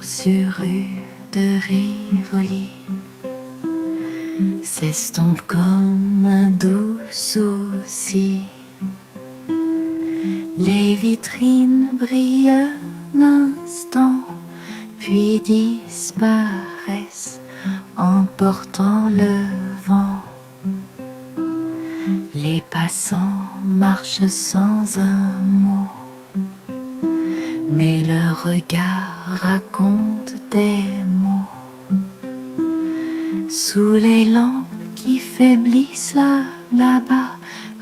sur rue de Rivoli s'estompe comme un doux souci. Les vitrines brillent un instant, puis disparaissent, emportant le vent. Les passants marchent sans un mot, mais leur regard raconte des mots. Sous les lampes qui faiblissent là-bas,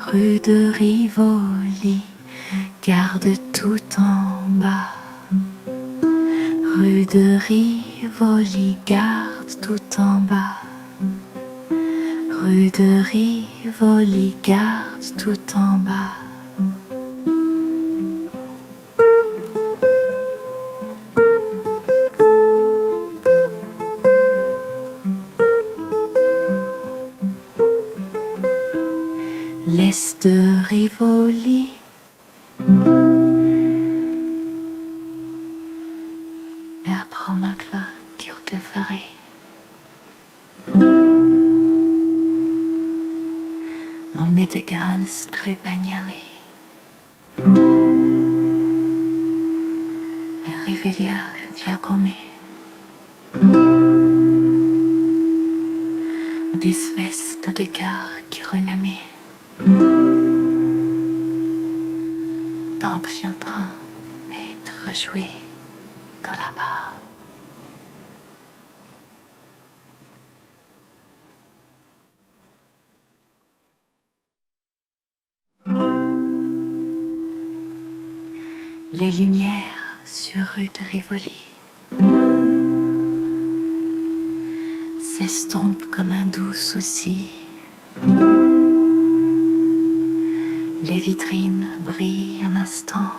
rue de Rivoli, garde tout en bas. Rue de Rivoli, garde tout en bas. Rue de Rivoli, garde tout en bas. L'est de Rivoli, Erbromagla Kirtefari. Non Metegans Trebagnari Rivelia Giacomi Des vestes de gare qui renamait d'ancien train être joué dans la barre. Les lumières sur rue de Rivoli s'estompent comme un doux souci. Les vitrines brillent un instant,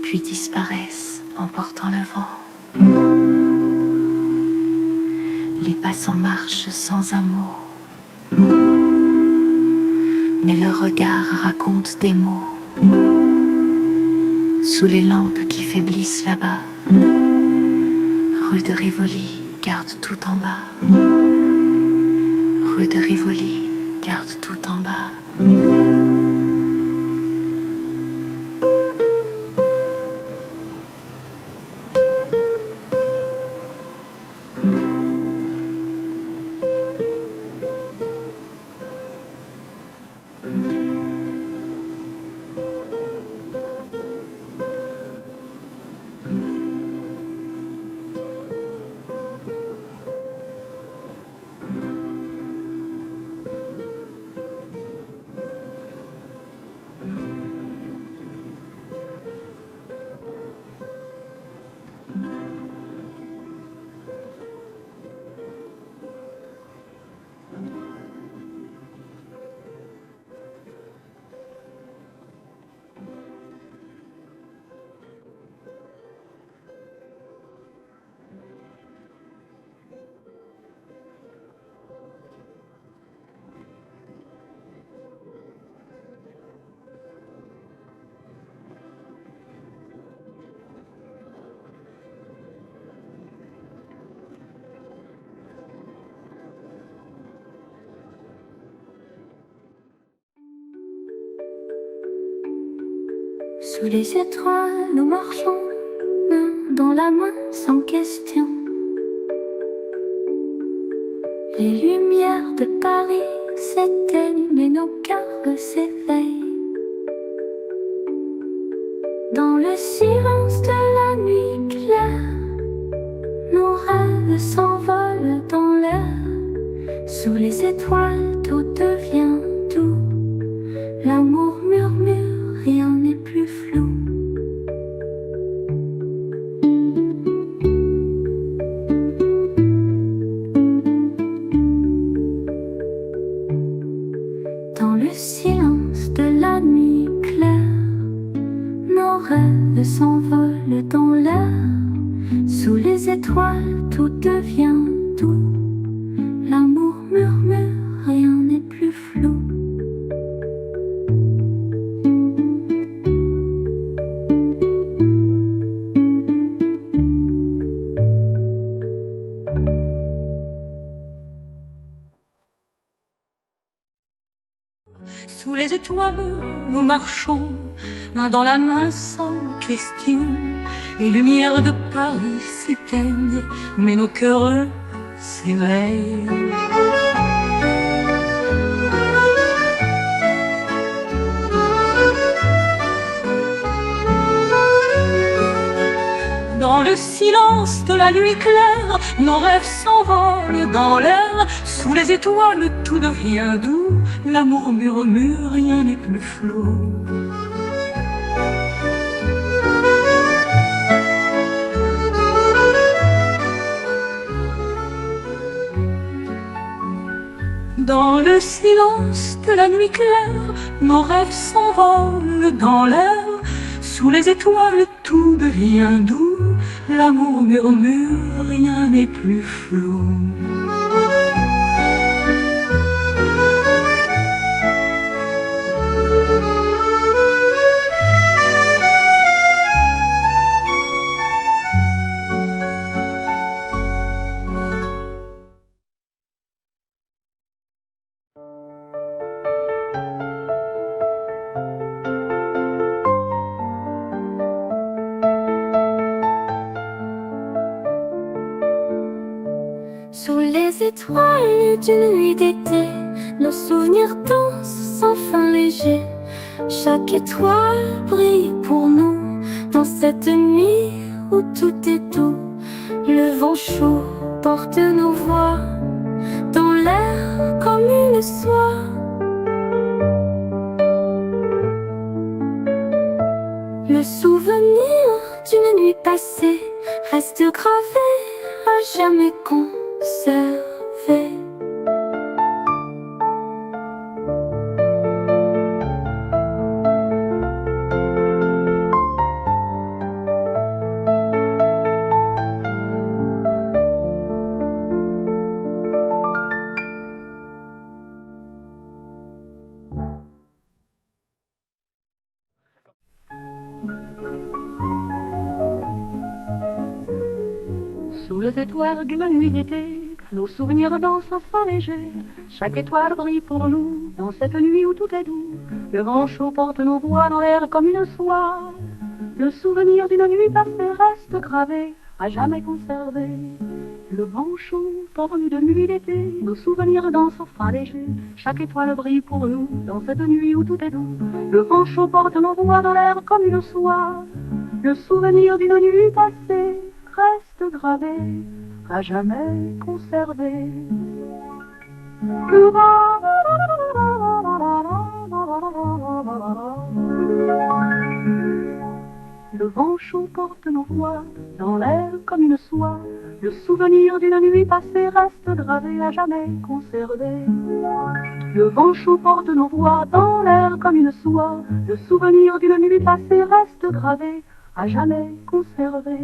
puis disparaissent, emportant le vent. Les passants marchent sans un mot, mais leur regard raconte des mots. Sous les lampes qui faiblissent là-bas, rue de Rivoli, garde tout en bas. Rue de Rivoli, garde tout en bas. Sous les étoiles, nous marchons, main dans la main, sans question. Les lumières de Paris s'éteignent, mais nos cœurs s'éveillent. Dans le silence de la nuit claire, nos rêves s'envolent dans l'air. Sous les étoiles, tout devient doux. L'amour murmure, rien n'est plus flou. Dans le silence de la nuit claire, nos rêves s'envolent dans l'air. Sous les étoiles, tout devient doux. L'amour murmure, rien n'est plus flou. Sous les étoiles, nous marchons, main dans la main sans question. Les lumières de Paris s'éteignent, mais nos cœurs s'éveillent. Dans le silence de la nuit claire, nos rêves s'envolent dans l'air. Sous les étoiles, tout devient doux. L'amour murmure, rien n'est plus flou. Dans le silence de la nuit claire, nos rêves s'envolent dans l'air. Sous les étoiles, tout devient doux. L'amour murmure, rien n'est plus flou. Sous les étoiles d'une nuit d'été, nos souvenirs dansent sans fin léger. Chaque étoile brille pour nous dans cette nuit où tout est doux. Le vent chaud porte nos voix dans l'air comme une soie. Le souvenir d'une nuit passée reste gravé à jamais conservé. Sous les étoiles d'une nuit d'été, nos souvenirs dansent sans léger. Chaque étoile brille pour nous dans cette nuit où tout est doux. Le vent chaud porte nos voix dans l'air comme une soie. Le souvenir d'une nuit passée reste gravé, à jamais conservé. Le vent chaud porte de nuit d'été, nos souvenirs dansent sans léger. Chaque étoile brille pour nous dans cette nuit où tout est doux. Le vent chaud porte nos voix dans l'air comme une soie. Le souvenir d'une nuit passée reste gravé, à jamais conservé. Le vent chaud porte nos voix dans l'air comme une soie. Le souvenir d'une nuit passée reste gravé, à jamais conservé. Le vent chaud porte nos voix dans l'air comme une soie. Le souvenir d'une nuit passée reste gravé, à jamais conservé.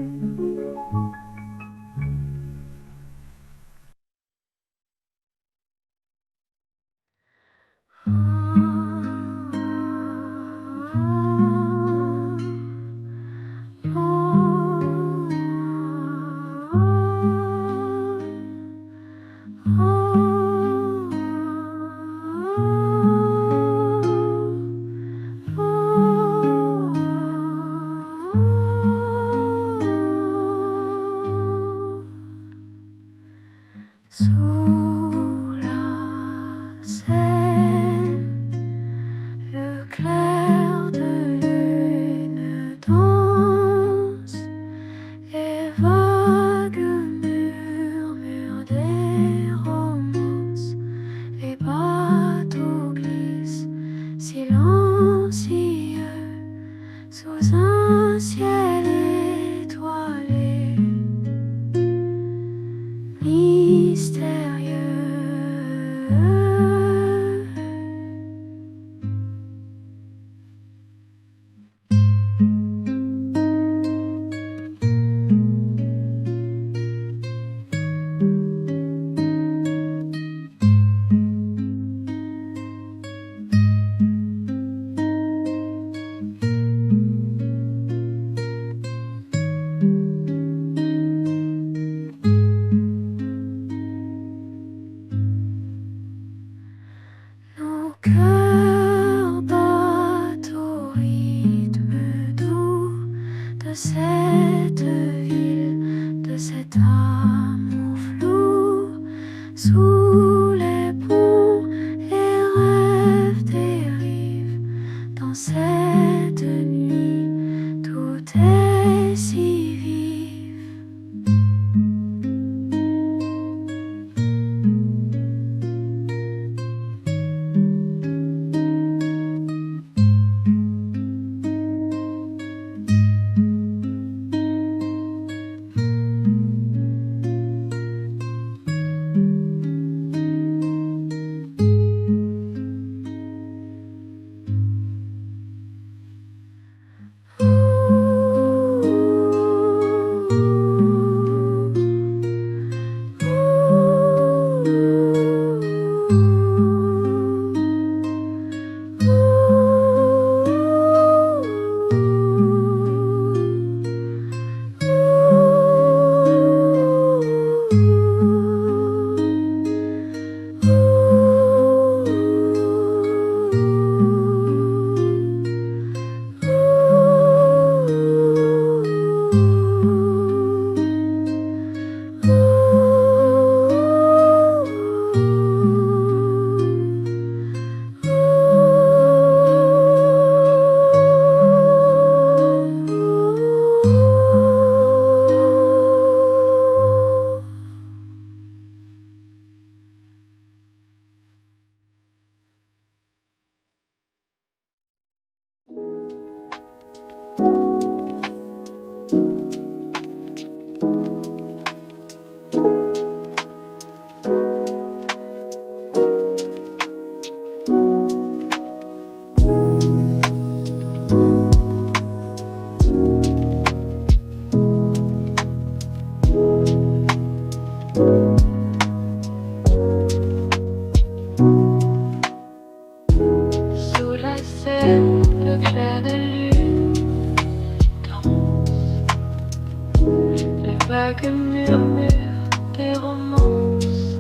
vagues murmurent des romances.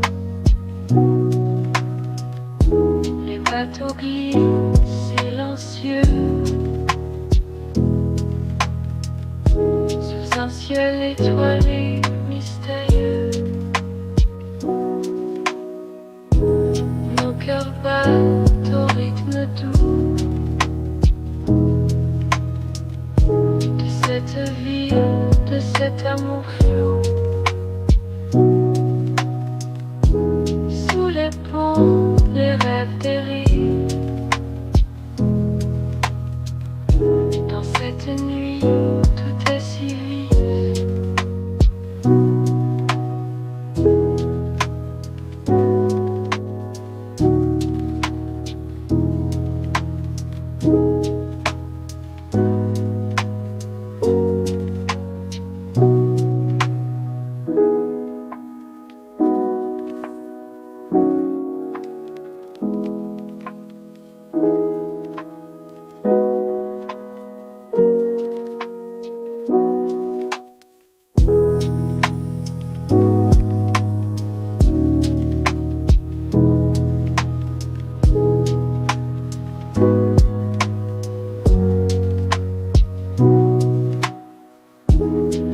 Les bateaux glissent silencieux sous un ciel étoilé mystérieux. Nos cœurs battent au rythme doux de cette vie, de cet amour flou. Sous les ponts, les rêves dérivent. Dans cette nuit, tout est si vif.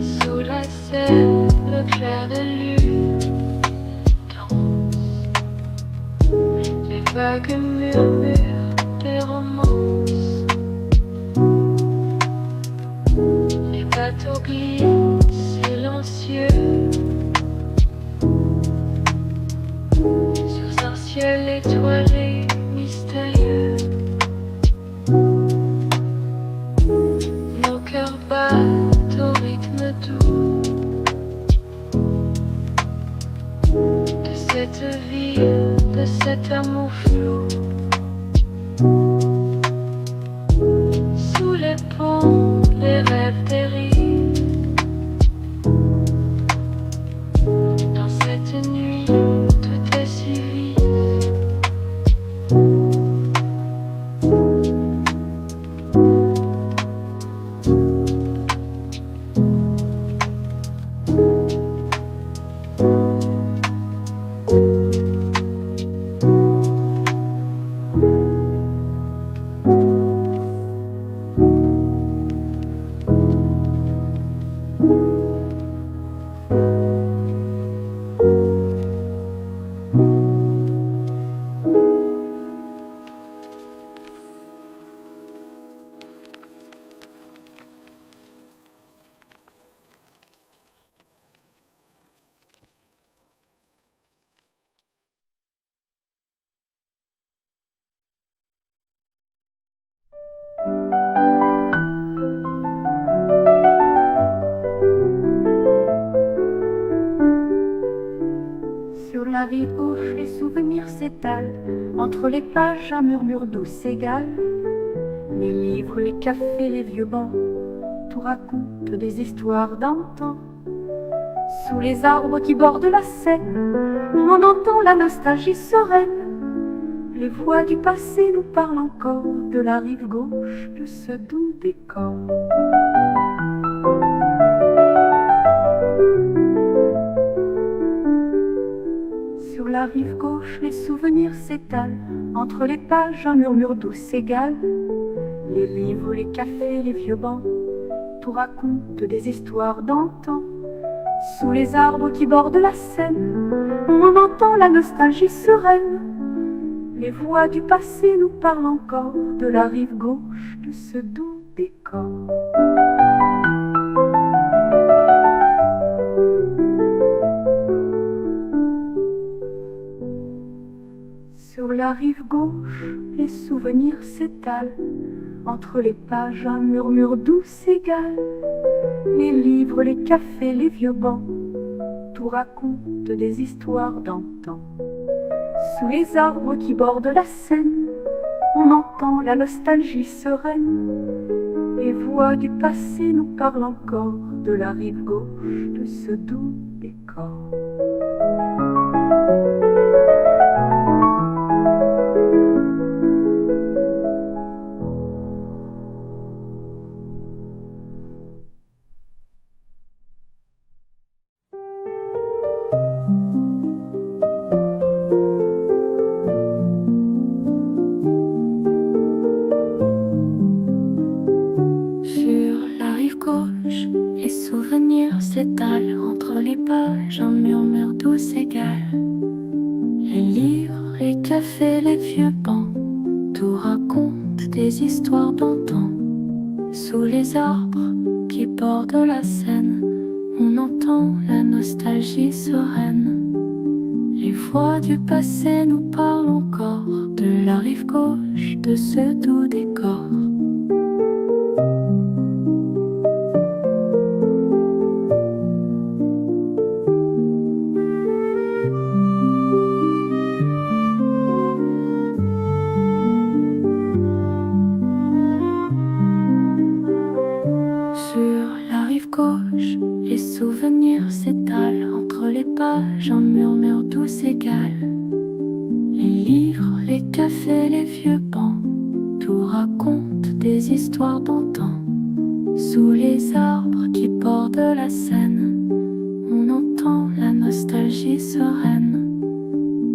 Sous la scène, le clair de lune danse. Les vagues murmurent des romances. Les bateaux glissent silencieux sur un ciel étoilé mystérieux. Nos cœurs battent au rythme doux de cette vie, de cet amour flou. Sous les ponts, les rêves dérivent. Dans cette nuit, tout est si vif. Sur la rive gauche, les souvenirs s'étalent. Entre les pages, un murmure doux s'égale. Les livres, les cafés, les vieux bancs, tout raconte des histoires d'antan. Sous les arbres qui bordent la Seine, on entend la nostalgie sereine. Les voix du passé nous parlent encore de la rive gauche de ce doux décor. Sur la rive gauche, les souvenirs s'étalent. Entre les pages, un murmure doux s'égale. Les livres, les cafés, les vieux bancs, tout raconte des histoires d'antan. Sous les arbres qui bordent la Seine, on entend la nostalgie sereine. Les voix du passé nous parlent encore de la rive gauche de ce doux décor. Sur la rive gauche, les souvenirs s'étalent. Entre les pages, un murmure doux s'égale. Les livres, les cafés, les vieux bancs, tout raconte des histoires d'antan. Sous les arbres qui bordent la Seine, on entend la nostalgie sereine. Les voix du passé nous parlent encore de la rive gauche de ce doux décor. des histoires d'antan. Sous les arbres qui bordent la Seine, on entend la nostalgie sereine. Les voix du passé nous parlent encore de la rive gauche de ce doux décor. Sur la rive gauche, les souvenirs s'étalent entre les pages, un murmure doux égal. Les livres, les cafés, les vieux bancs, tout raconte des histoires d'antan. Sous les arbres qui bordent la Seine, on entend la nostalgie sereine.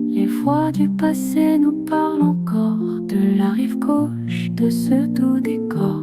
Les voix du passé nous parlent encore de la rive gauche de ce doux décor.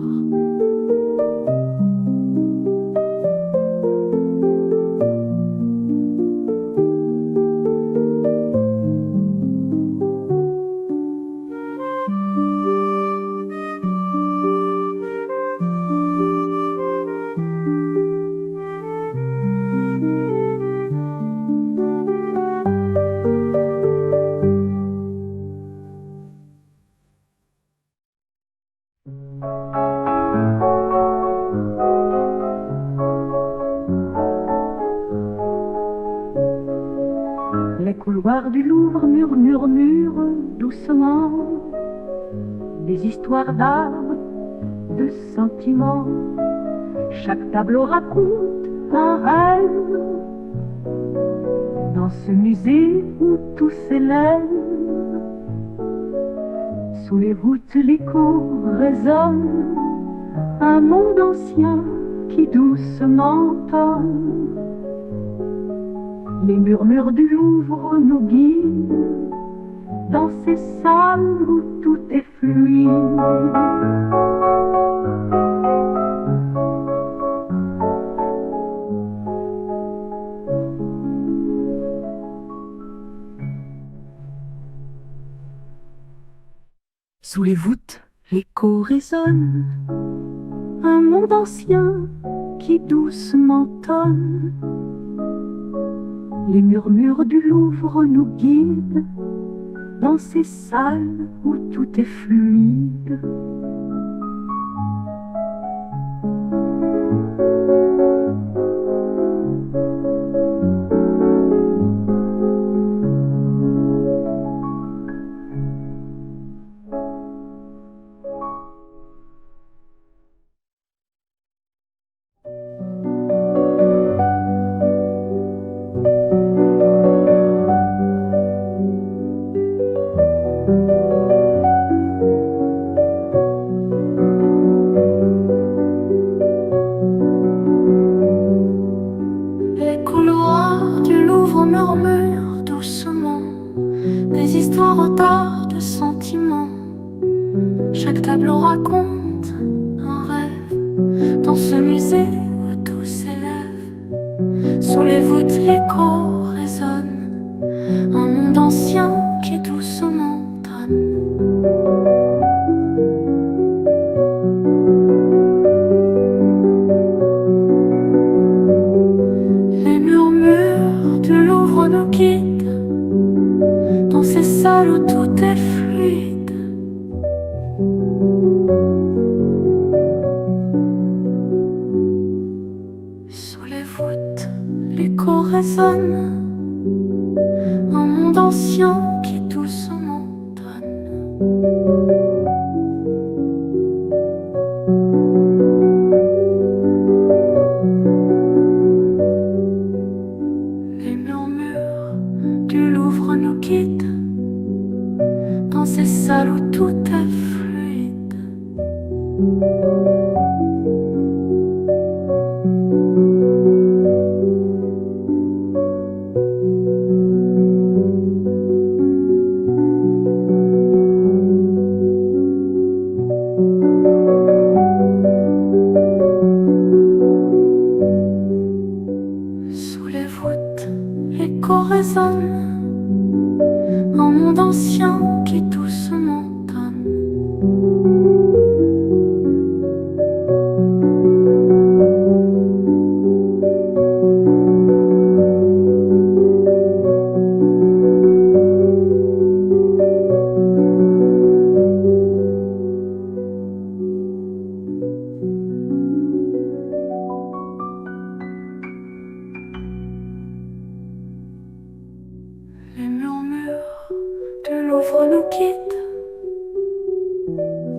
Les couloirs du Louvre murmurent doucement des histoires d'âme, de sentiments. Chaque tableau raconte un rêve. Dans ce musée où tout s'élève, sous les voûtes l'écho résonne, un monde ancien qui doucement tonne. Les murmures du Louvre nous guident dans ces salles où tout est fluide. Sous les voûtes, l'écho résonne, un monde ancien qui doucement tonne. Les murmures du Louvre nous guident dans ces salles où tout est fluide. Les couloirs du Louvre murmurent doucement des histoires au tas de sentiments. Chaque tableau raconte un rêve. Dans ce musée où tout s'élève, sous les voûtes l'écho résonne, un monde ancien qui doucement tonne. Les murmures du Louvre nous guident dans ces salles où tout est fluide. Sous les voûtes, l'écho résonne, un monde ancien qui doucement tonne. Les murmures du Louvre nous guident dans ces salles où tout est fluide. Sous les voûtes, l'écho résonne, un monde ancien qui doucement tonne.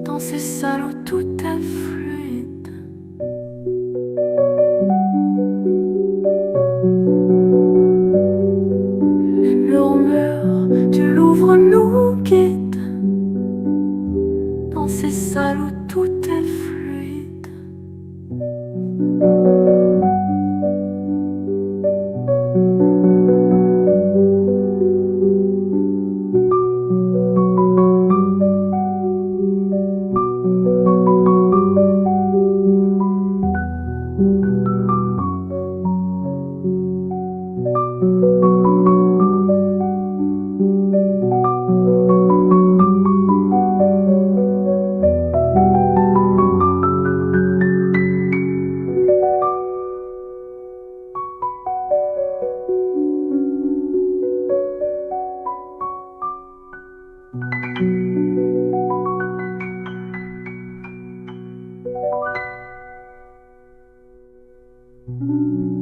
dans ces salles où tout est fluide. Les murmures du Louvre nous guident dans ces salles où tout est fluide.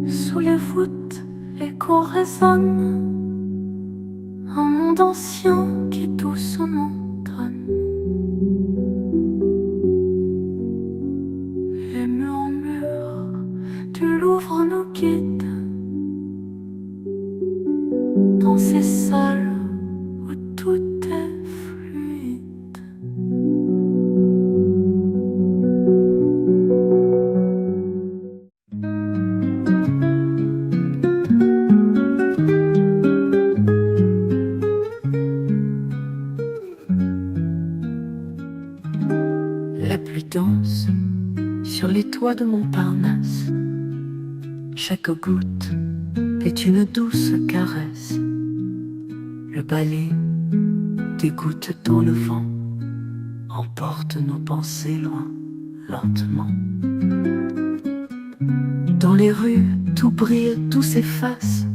Sous les voûtes, l'écho résonne, un monde ancien qui doucement donne. Les murmures du Louvre nous guident dans ces salles où tout est fluide. La pluie danse sur les toits de Montparnasse. Chaque goutte est une douce caresse. Le balai des gouttes dans le vent emporte nos pensées loin, lentement. Dans les rues, tout brille, tout s'efface.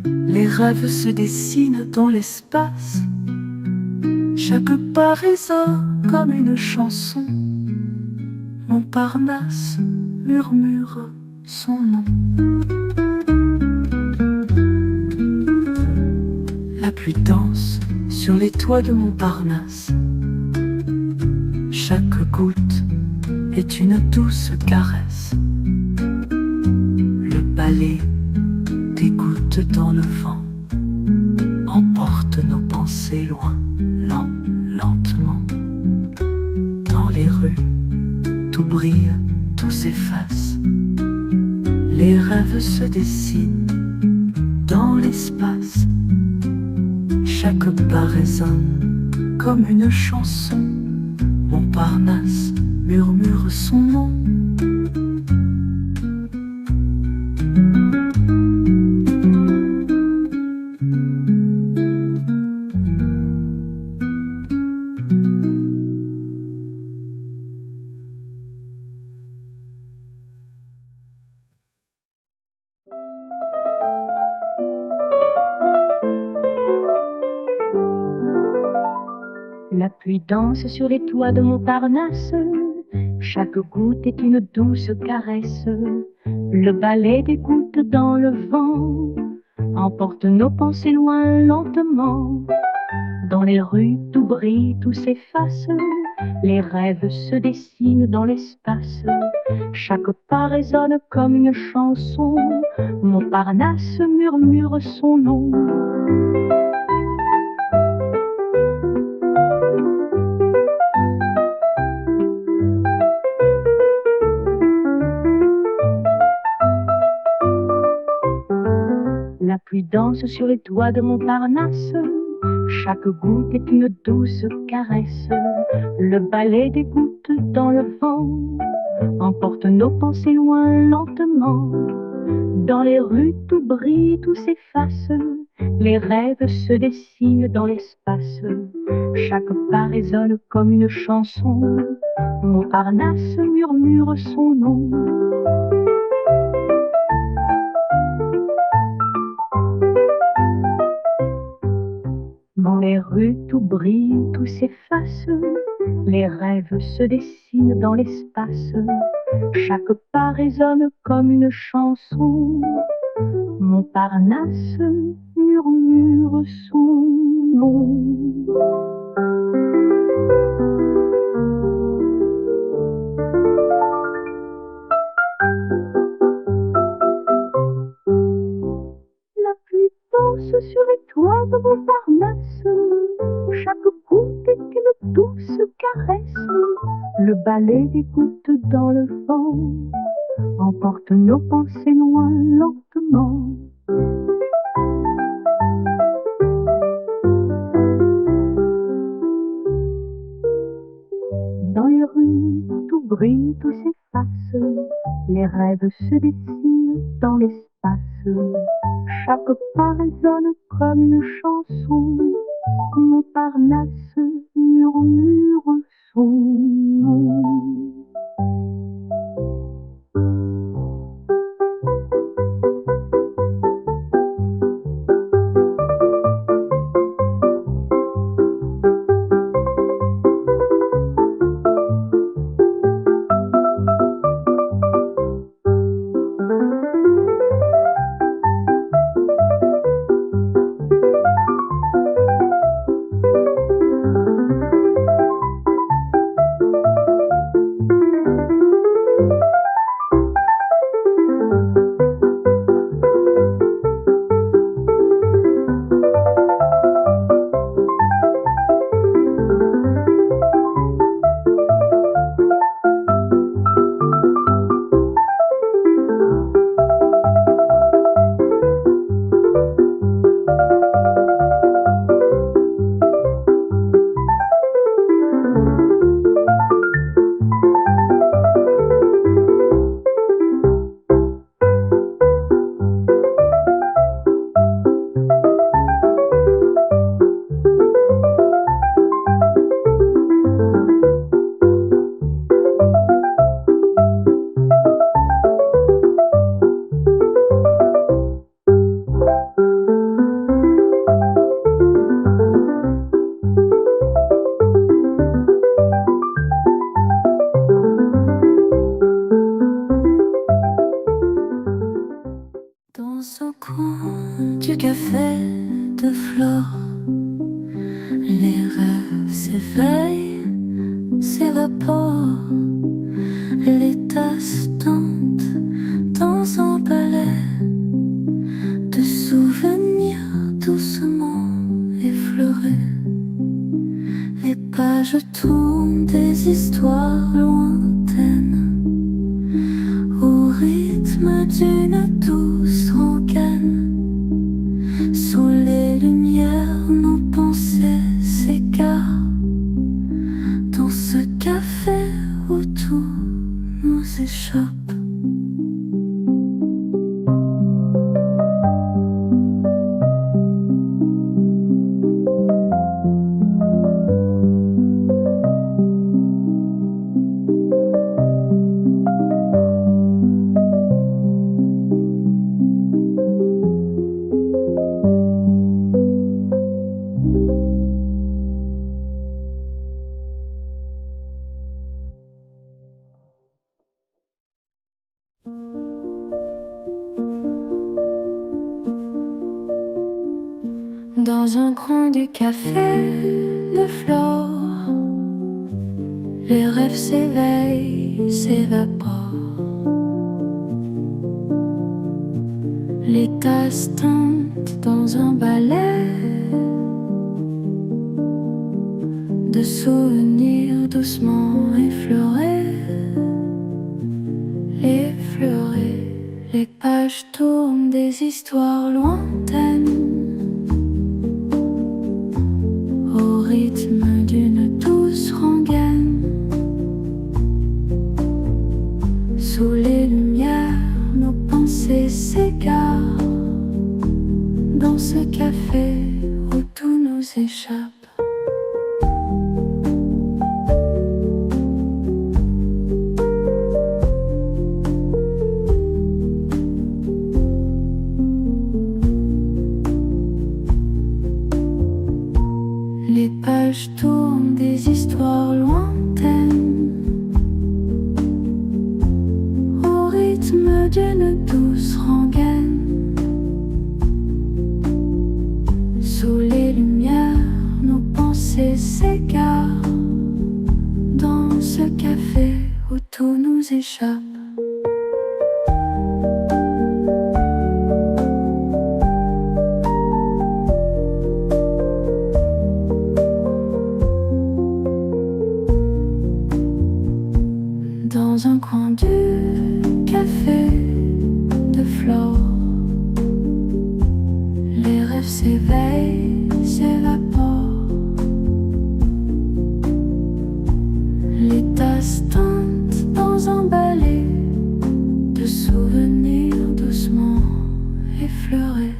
Les rêves se dessinent dans l'espace. Chaque pas résonne comme une chanson. Montparnasse murmure son nom. La pluie danse sur les toits de Montparnasse. Chaque goutte est une douce caresse. Le balai des gouttes dans le vent emporte nos pensées loin, lentement. Dans les rues, tout brille, tout s'efface. Les rêves se dessinent dans l'espace. Chaque pas résonne comme une chanson. Montparnasse murmure son nom. La pluie danse sur les toits de Montparnasse. Chaque goutte est une douce caresse. Le balai des gouttes dans le vent emporte nos pensées loin, lentement. Dans les rues, tout brille, tout s'efface. Les rêves se dessinent dans l'espace. Chaque pas résonne comme une chanson. Montparnasse murmure son nom. La pluie danse sur les toits de Montparnasse. Chaque goutte est une douce caresse. Le balai des gouttes dans le vent emporte nos pensées loin, lentement. Dans les rues, tout brille, tout s'efface. Les rêves se dessinent dans l'espace. Chaque pas résonne comme une chanson. Montparnasse murmure son nom. Dans les rues, tout brille, tout s'efface. Les rêves se dessinent dans l'espace. Chaque pas résonne comme une chanson. Montparnasse murmure son nom. caresse, le balai des gouttes dans le vent emporte nos pensées loin lentement. Dans les rues, tout brille, tout s'efface, les rêves se dessinent dans l'espace. Chaque pas résonne comme une chanson, Montparnasse murmure son nom. Du café de Flore, les rêves s'éveillent, s'évaporent, les tasses tentent dans un balai de souvenirs doucement effleurés. Les pages tournent des histoires lointaines au rythme d'une douce rengaine. Sous les lumières, nos pensées s'égarent dans ce café où tout nous échappe. Dans un coin du café de Flore, les rêves s'éveillent, s'évaporent. Les tasses tentent dans un balai de souvenirs doucement effleurés. Effleurés, les pages tournent des histoires lointaines au rythme d'une douce rengaine. Sous les lumières, nos pensées s'égarent dans ce café où tout nous échappe. Les pages tournent des histoires lointaines au rythme d'une douce rengaine. Sous les lumières, nos pensées s'égarent dans ce café où tout nous échappe. dans un coin du café de Flore. Les rêves s'éveillent, s'évaporent. Les tasses teintent dans un balai de souvenirs doucement effleurés.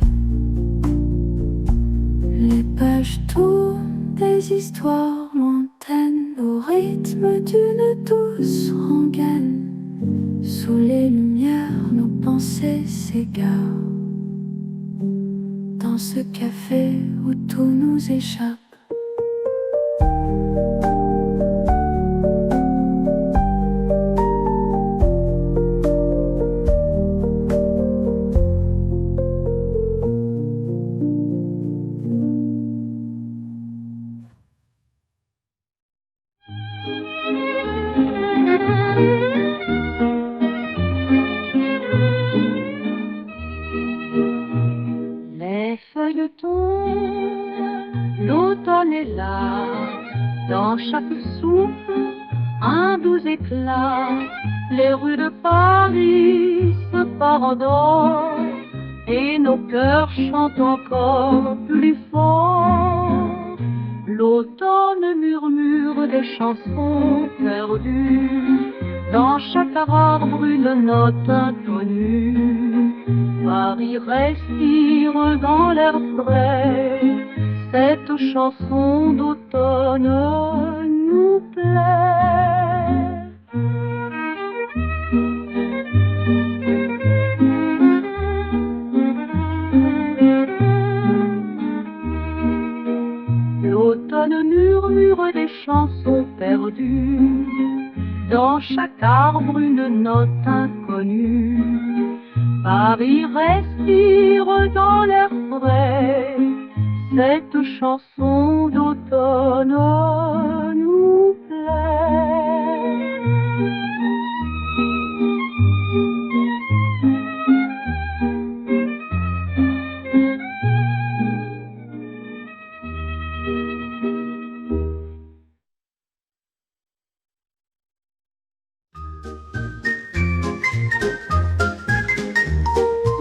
Les pages tournent, des histoires lointaines au rythme d'une douce rengaine. Sous les lumières, nos pensées s'égarent dans ce café où tout nous échappe. Les feuilles tombent, l'automne est là, dans chaque souffle, un doux éclat. Les rues de Paris se pardonnent et nos cœurs chantent encore plus fort. L'automne murmure des chansons perdues, dans chaque arbre une note inconnue. Paris respire dans l'air frais, cette chanson d'automne nous plaît. L'automne murmure des chansons perdues, dans chaque arbre une note inconnue. Paris respire dans l'air frais, cette chanson d'automne nous plaît.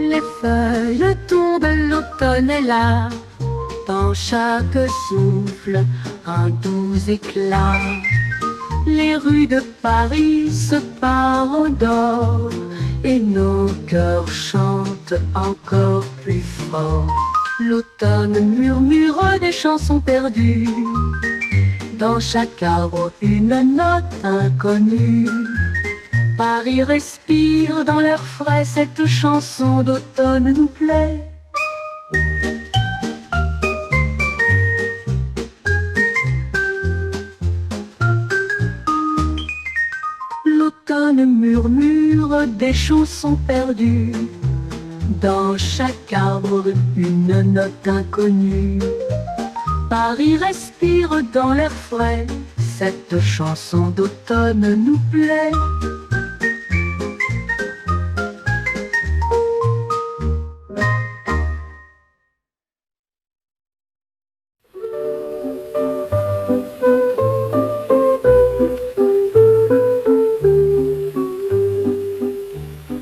Les feuilles tombent, l'automne est là, dans chaque souffle, un doux éclat. Les rues de Paris se parent d'or, et nos cœurs chantent encore plus fort. L'automne murmure des chansons perdues, dans chaque arbre une note inconnue. Paris respire dans l'air frais, cette chanson d'automne nous plaît. L'automne murmure des chansons perdues, dans chaque arbre une note inconnue. Paris respire dans l'air frais, cette chanson d'automne nous plaît.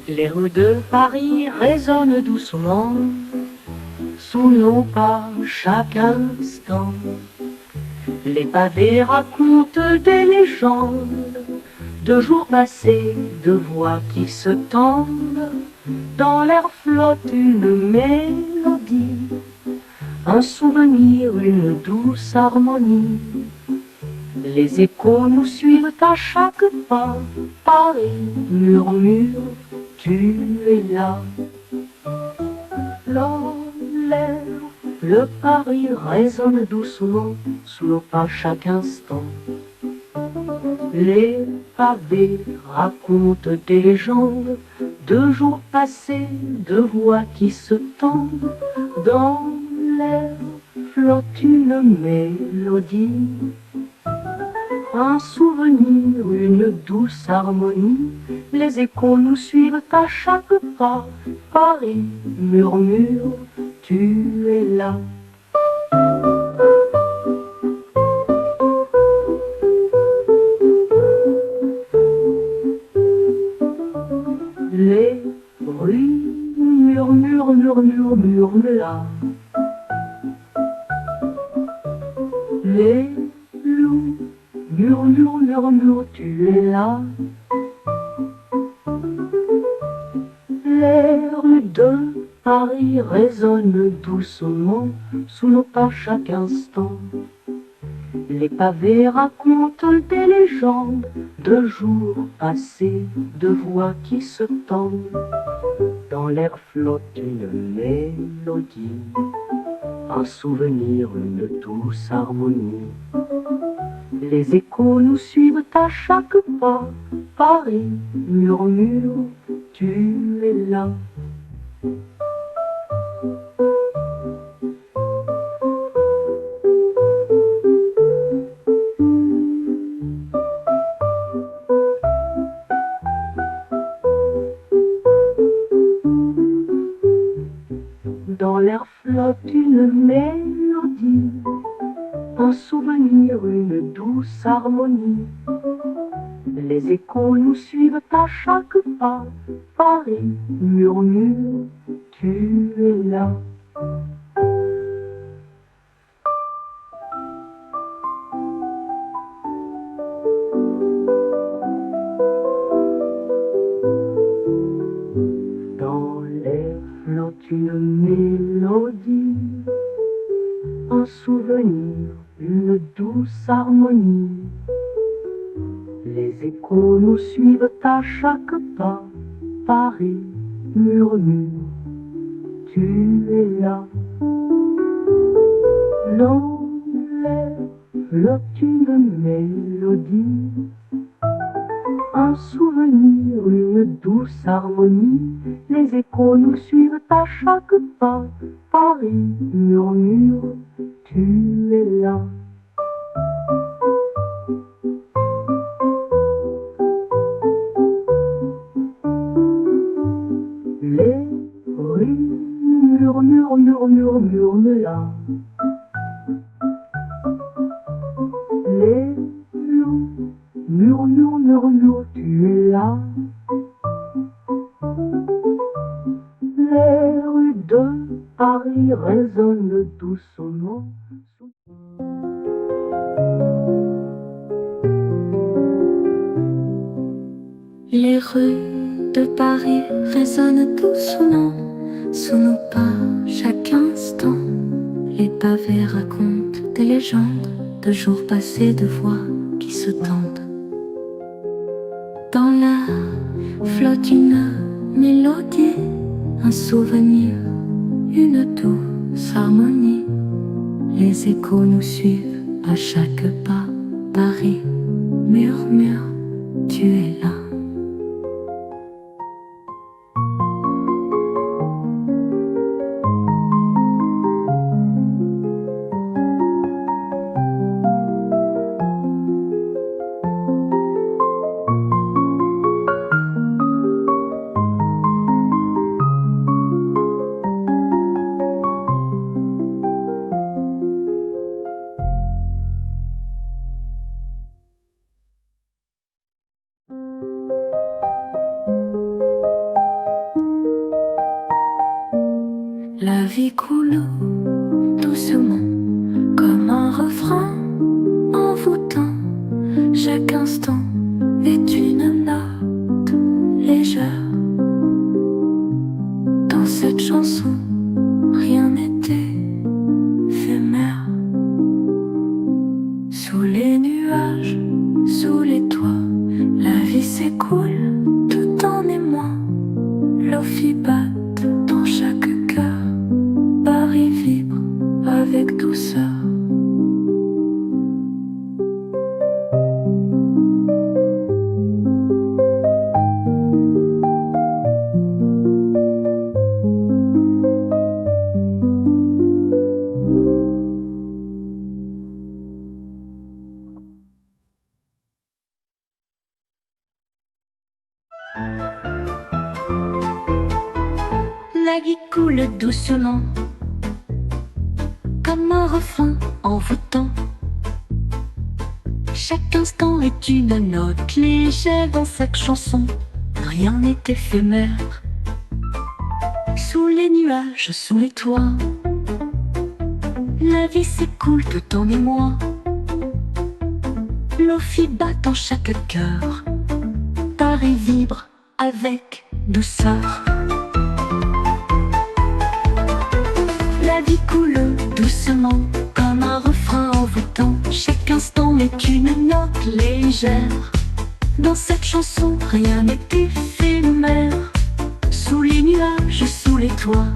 Les rues de Paris résonnent doucement sous nos pas chaque instant. Les pavés racontent des légendes de jours passés, de voix qui se tendent. Dans l'air flotte une mélodie, un souvenir, une douce harmonie. Les échos nous suivent à chaque pas. Paris murmure, tu es là. Dans l'air, le Paris résonne doucement sous nos pas chaque instant. Les pavés racontent des légendes de jours passés, de voix qui se tendent. Dans l'air flotte une mélodie, un souvenir, une douce harmonie. Les échos nous suivent à chaque pas. Paris murmure, tu es là. Les loups murmurent, murmurent, tu es là. Les rues de Paris résonnent doucement sous nos pas chaque instant. Les pavés racontent des légendes de jours passés, de voix qui se tendent. Dans l'air flotte une mélodie, un souvenir, une douce harmonie. Les échos nous suivent à chaque pas. Paris murmure, tu es là. Dans l'air flotte une mélodie, un souvenir, une douce harmonie. Les échos nous suivent à chaque pas. Paris murmure, tu es là. Dans l'air flotte une mélodie, un souvenir, une douce harmonie. Les échos nous suivent à chaque pas. Paris murmure, tu es là. Dans l'air flotte une mélodie, un souvenir, une douce harmonie. Les échos nous suivent à chaque pas. Paris murmure, tu es là. Les rues murmurent, murmurent, murmurent là. Les loups murmurent, murmurent, tu es là. Les rues de Paris résonnent doucement. Les rues de Paris résonnent doucement sous nos pas chaque instant. Les pavés racontent des légendes de jours passés, de voix qui se tendent. Dans l'air flotte une mélodie, un souvenir, une douce harmonie. Les échos nous suivent à chaque pas. Paris murmure, tu es là. La vie coule doucement comme un refrain envoûtant. Chaque instant est une note légère. Dans cette chanson, rien n'était éphémère. Sous les nuages, sous les toits, la vie s'écoule tout en émoi. L'eau fit battre dans chaque cœur. Paris vibre avec douceur. La vie coule doucement comme un refrain envoûtant. Chaque instant est une note légère dans cette chanson. Rien n'est éphémère. Sous les nuages, sous les toits, la vie s'écoule tout en émoi. Lofi bat en chaque cœur, Paris vibre avec douceur. La vie coule doucement comme un refrain envoûtant. Chaque instant est une note légère. Dans cette chanson, rien n'est éphémère. Sous les nuages, sous les toits,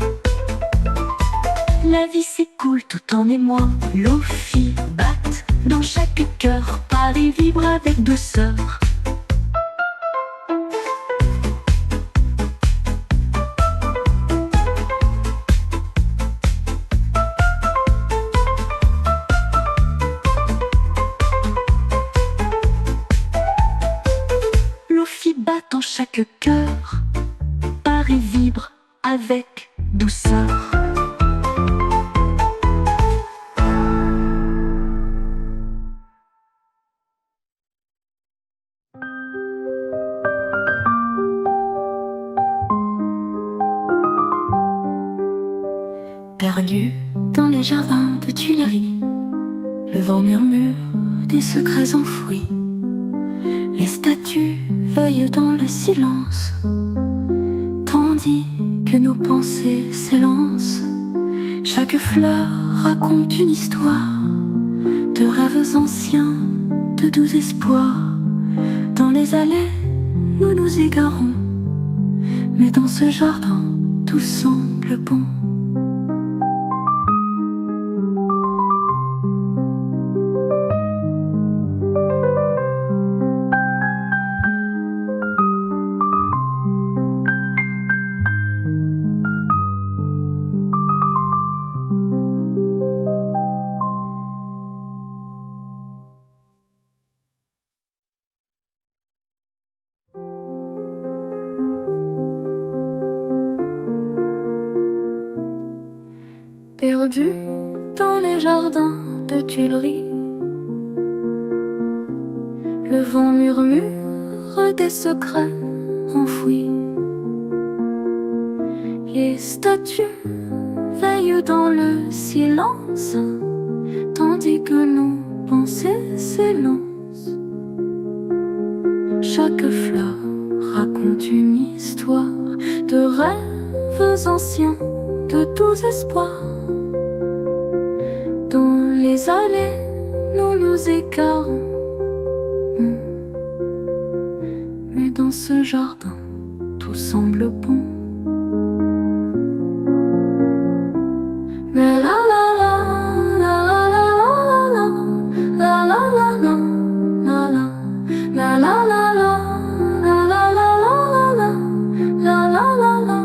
la vie s'écoule tout en émoi. Lofi batte dans chaque cœur, Paris vibre avec douceur. Lofi bat dans chaque cœur, Paris vibre avec douceur. Perdu dans les jardins de Tuileries, le vent murmure des secrets enfouis. Les statues veillent dans le silence, tandis que nos pensées s'élancent. Chaque fleur raconte une histoire de rêves anciens, de doux espoirs. Dans les allées, nous nous égarons, mais dans ce jardin, tout semble bon. Perdu dans les jardins de Tuileries, le vent murmure des secrets enfouis. Les statues veillent dans le silence, tandis que nos pensées s'élancent. Chaque fleur raconte une histoire de rêves anciens, de doux espoirs. Dans les allées, nous nous égarons, mais dans ce jardin, tout semble bon. Mais la la la, la la la la, la la la la, la la la la la, la la la la, la la la la.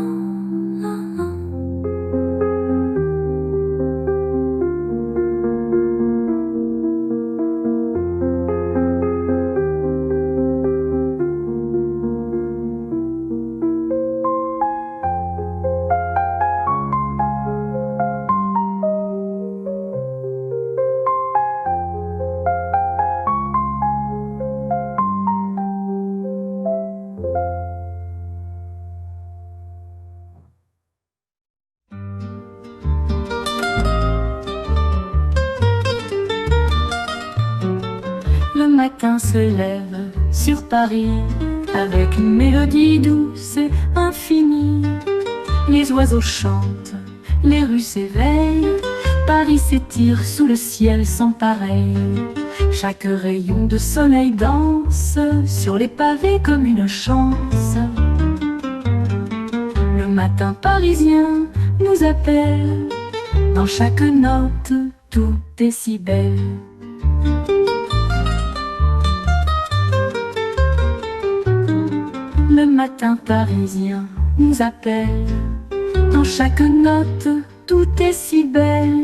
Le matin se lève sur Paris avec une mélodie douce et infinie. Les oiseaux chantent, les rues s'éveillent, Paris s'étire sous le ciel sans pareil. Chaque rayon de soleil danse sur les pavés comme une chance. Le matin parisien nous appelle, dans chaque note tout est si belle. Le matin parisien nous appelle, dans chaque note tout est si belle.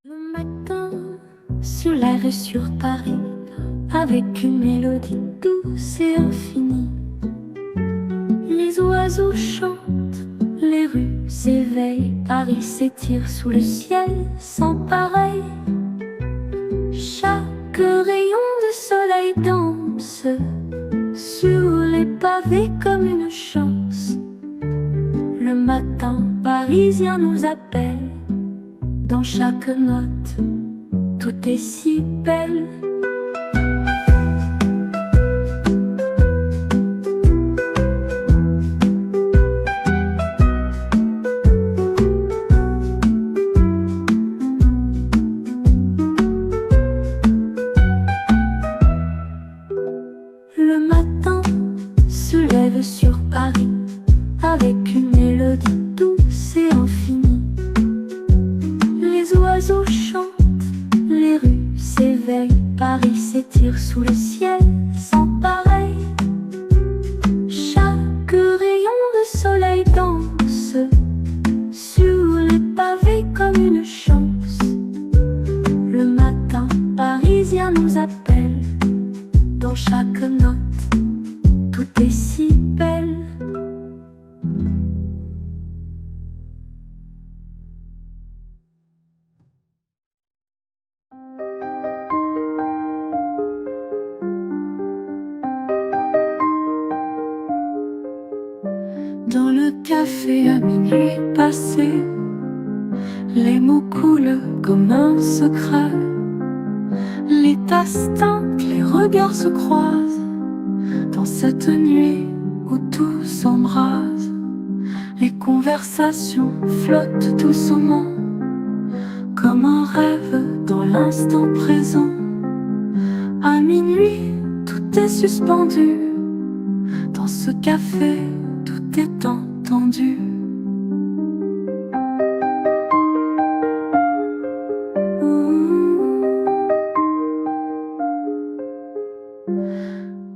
Le matin, sur l'air et sur Paris, avec une mélodie douce et infinie. Les oiseaux chantent, les rues s'éveillent, Paris s'étire sous le ciel sans pareil. Chaque rayon de soleil danse sur les pavés comme une chance. Le matin parisien nous appelle. Dans chaque note, tout est si belle. Le matin se lève sur Paris avec une mélodie douce et infinie. Les oiseaux chantent, les rues s'éveillent, Paris s'étire sous le ciel sans pareil. Chaque rayon de soleil danse sur les pavés comme une chance. Le matin parisien nous appelle. Dans chaque note, tout est si belle. Dans le café à minuit passé, les mots coulent comme un secret. Les tasses tintent, les regards se croisent. Dans cette nuit où tout s'embrase, les conversations flottent doucement, comme un rêve dans l'instant présent. À minuit, tout est suspendu. Dans ce café, tout est entendu.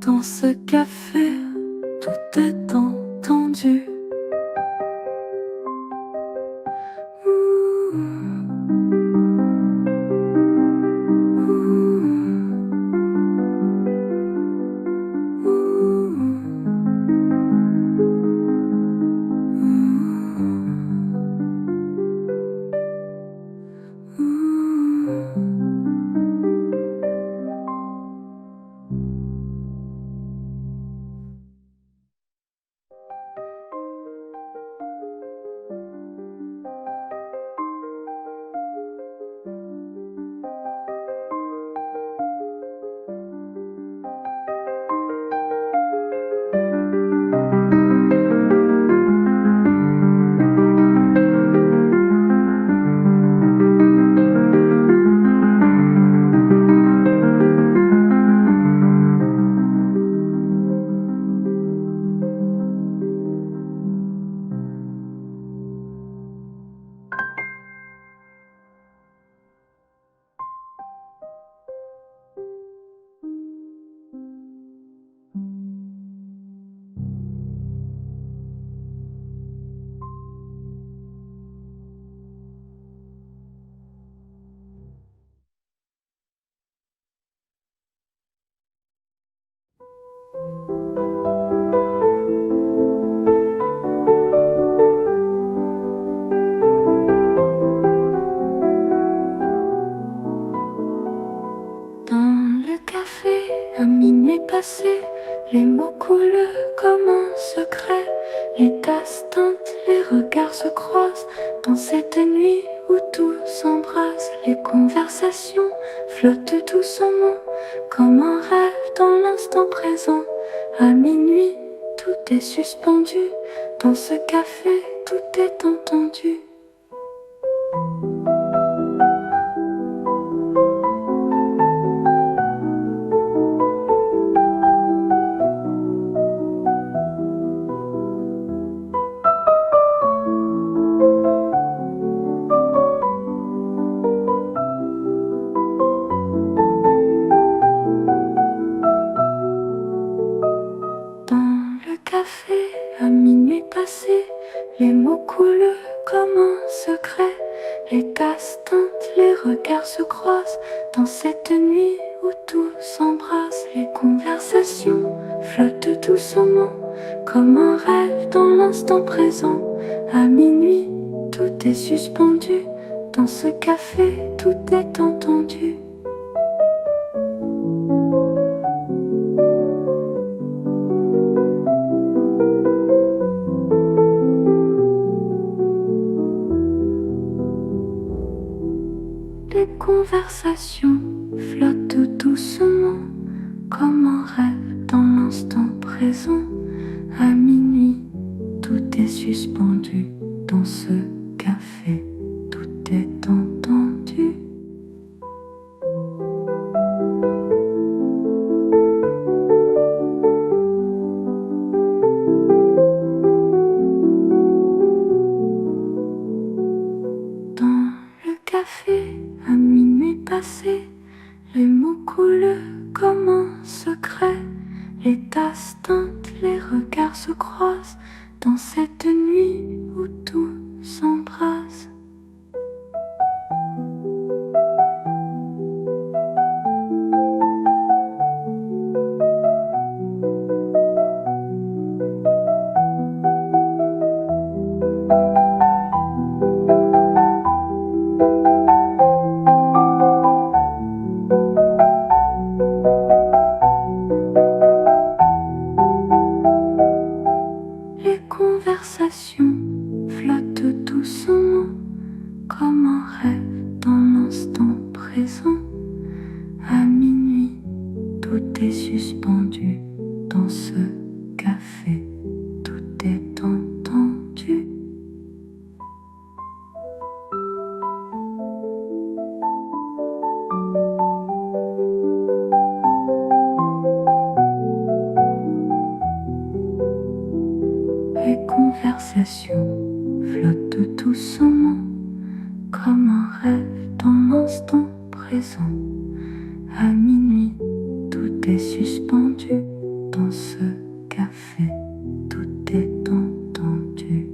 Dans ce café, tout est entendu. passé, les mots coulent comme un secret. Les tasses teintent, les regards se croisent. Dans cette nuit où tout s'embrase, les conversations flottent doucement, comme un rêve dans l'instant présent. À minuit, tout est suspendu. Dans ce café, tout est entendu. À minuit passé, les mots coulent comme un secret. Les tasses teintent, les regards se croisent. Dans cette nuit où tout s'embrase, les conversations flottent doucement, comme un rêve dans l'instant présent. À minuit, tout est suspendu. Dans ce café, tout est entendu. Les conversations flottent doucement comme un rêve dans l'instant présent. À minuit, tout est suspendu dans ce café, tout est entendu. Dans le café, à minuit passé, les mots coulent comme un secret. Les tasses teintent, les regards se croisent dans cette nuit où tout s'embrase. Les conversations flottent doucement comme un rêve dans l'instant présent. À minuit, tout est suspendu dans ce café, tout est entendu. Les conversations flottent doucement comme un rêve dans l'instant présent. À minuit, tout est suspendu dans ce café, tout est entendu.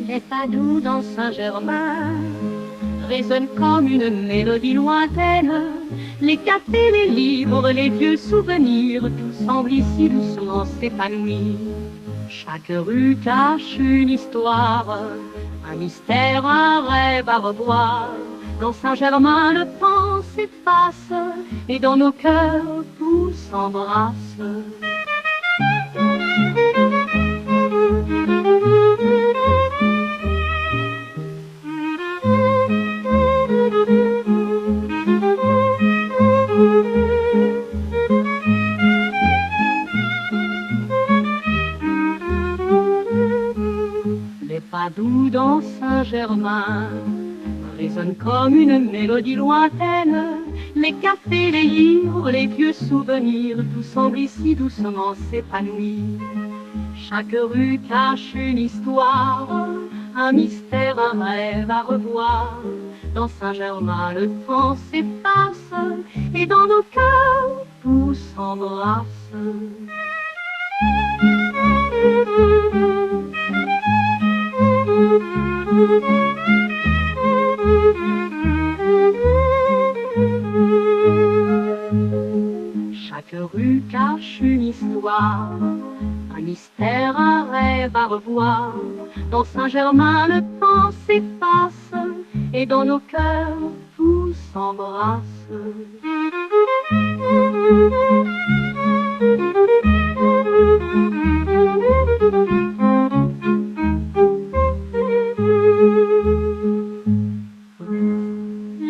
Les Padoue dans Saint-Germain résonnent comme une mélodie lointaine. Les cafés, les livres, les vieux souvenirs, tout semble ici doucement s'épanouir. Chaque rue cache une histoire, un mystère, un rêve à revoir. Dans Saint-Germain, le temps s'efface et dans nos cœurs, tout s'embrasse. Les Padoue dans Saint-Germain résonnent comme une mélodie lointaine. Les cafés, les livres, les vieux souvenirs, tout semble ici doucement s'épanouir. Chaque rue cache une histoire, un mystère, un rêve à revoir. Dans Saint-Germain, le temps s'efface et dans nos cœurs, tout s'embrasse. Chaque rue cache une histoire, un mystère, un rêve à revoir. Dans Saint-Germain, le temps s'efface et dans nos cœurs, tout s'embrasse.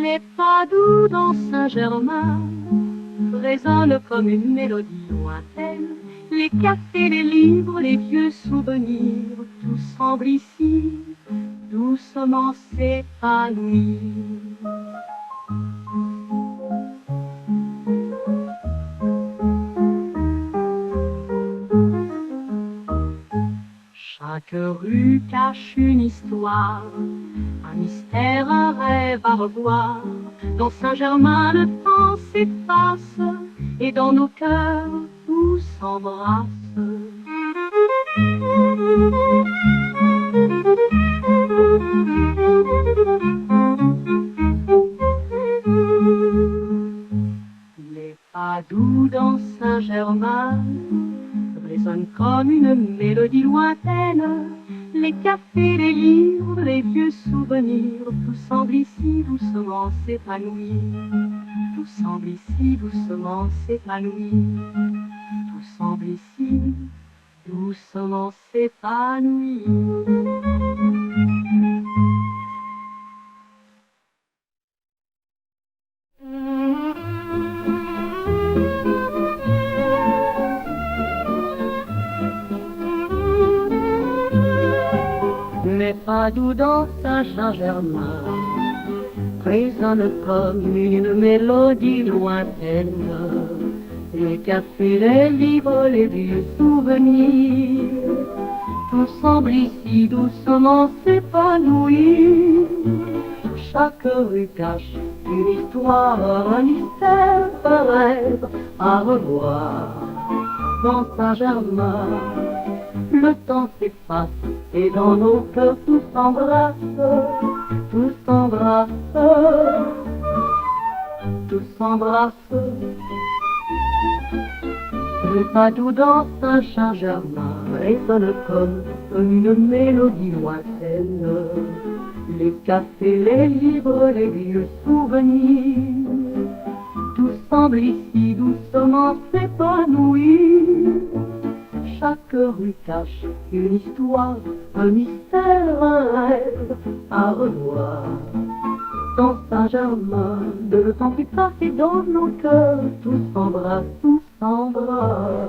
Les Padoue dans Saint-Germain résonnent comme une mélodie lointaine. Les cafés, les livres, les vieux souvenirs, tout semble ici doucement s'épanouir. Chaque rue cache une histoire, un mystère, un rêve à revoir. Dans Saint-Germain, le temps s'efface et dans nos cœurs, tout s'embrasse. sonne comme une mélodie lointaine. Les cafés, les livres, les vieux souvenirs, tout semble ici doucement s'épanouir. Tout semble ici doucement s'épanouir. Tout semble ici doucement s'épanouir. Mais pas doux dans Saint-Germain résonne comme une mélodie lointaine. Les cafés, les livres, les vieux souvenirs, tout semble ici doucement s'épanouir. Chaque rue cache une histoire, un mystère, un rêve à revoir. Dans Saint-Germain, le temps s'efface et dans nos cœurs tout s'embrasse, tout s'embrasse, tout s'embrasse. Le padoue dans Saint-Germain résonne comme une mélodie lointaine. Les cafés, les livres, les vieux souvenirs, tout semble ici doucement s'épanouir. Chaque rue cache une histoire, un mystère, un rêve à revoir. Dans Saint-Germain, de le temps qui passe et dans nos cœurs, tout s'embrasse, tout s'embrasse.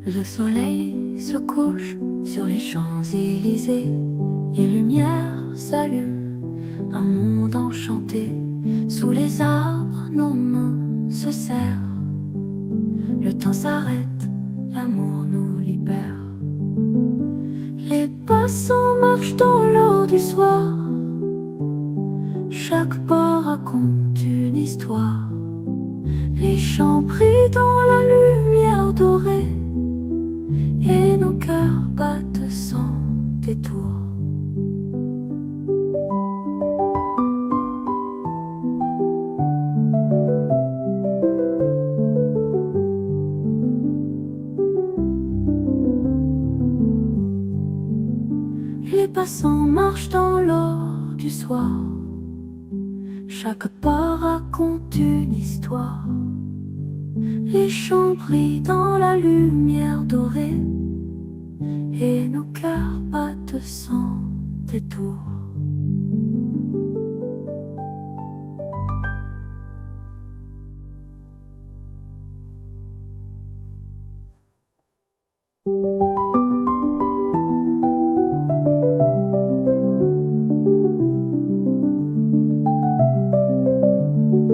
Le soleil se couche sur les Champs-Élysées, les lumières s'allument, un monde enchanté. Sous les arbres, nos mains se serrent. Le temps s'arrête, l'amour nous libère. Les passants marchent dans l'or du soir. Chaque pas raconte une histoire. Les champs pris dans la lumière dorée, et nos cœurs battent sans détour. Les passants marchent dans l'or du soir. Chaque pas raconte une histoire. Les champs brillent dans la lumière dorée, et nos cœurs battent sans détour.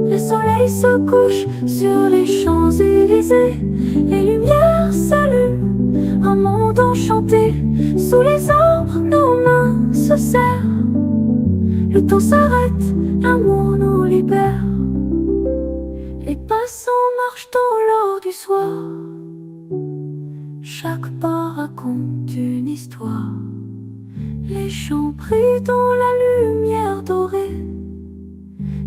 Le soleil se couche sur les Champs-Élysées, les lumières s'allument, un monde enchanté. Sous les arbres, nos mains se serrent. Le temps s'arrête, l'amour nous libère. Les passants marchent dans l'or du soir. Chaque pas raconte une histoire. Les champs brillent dans la lumière dorée,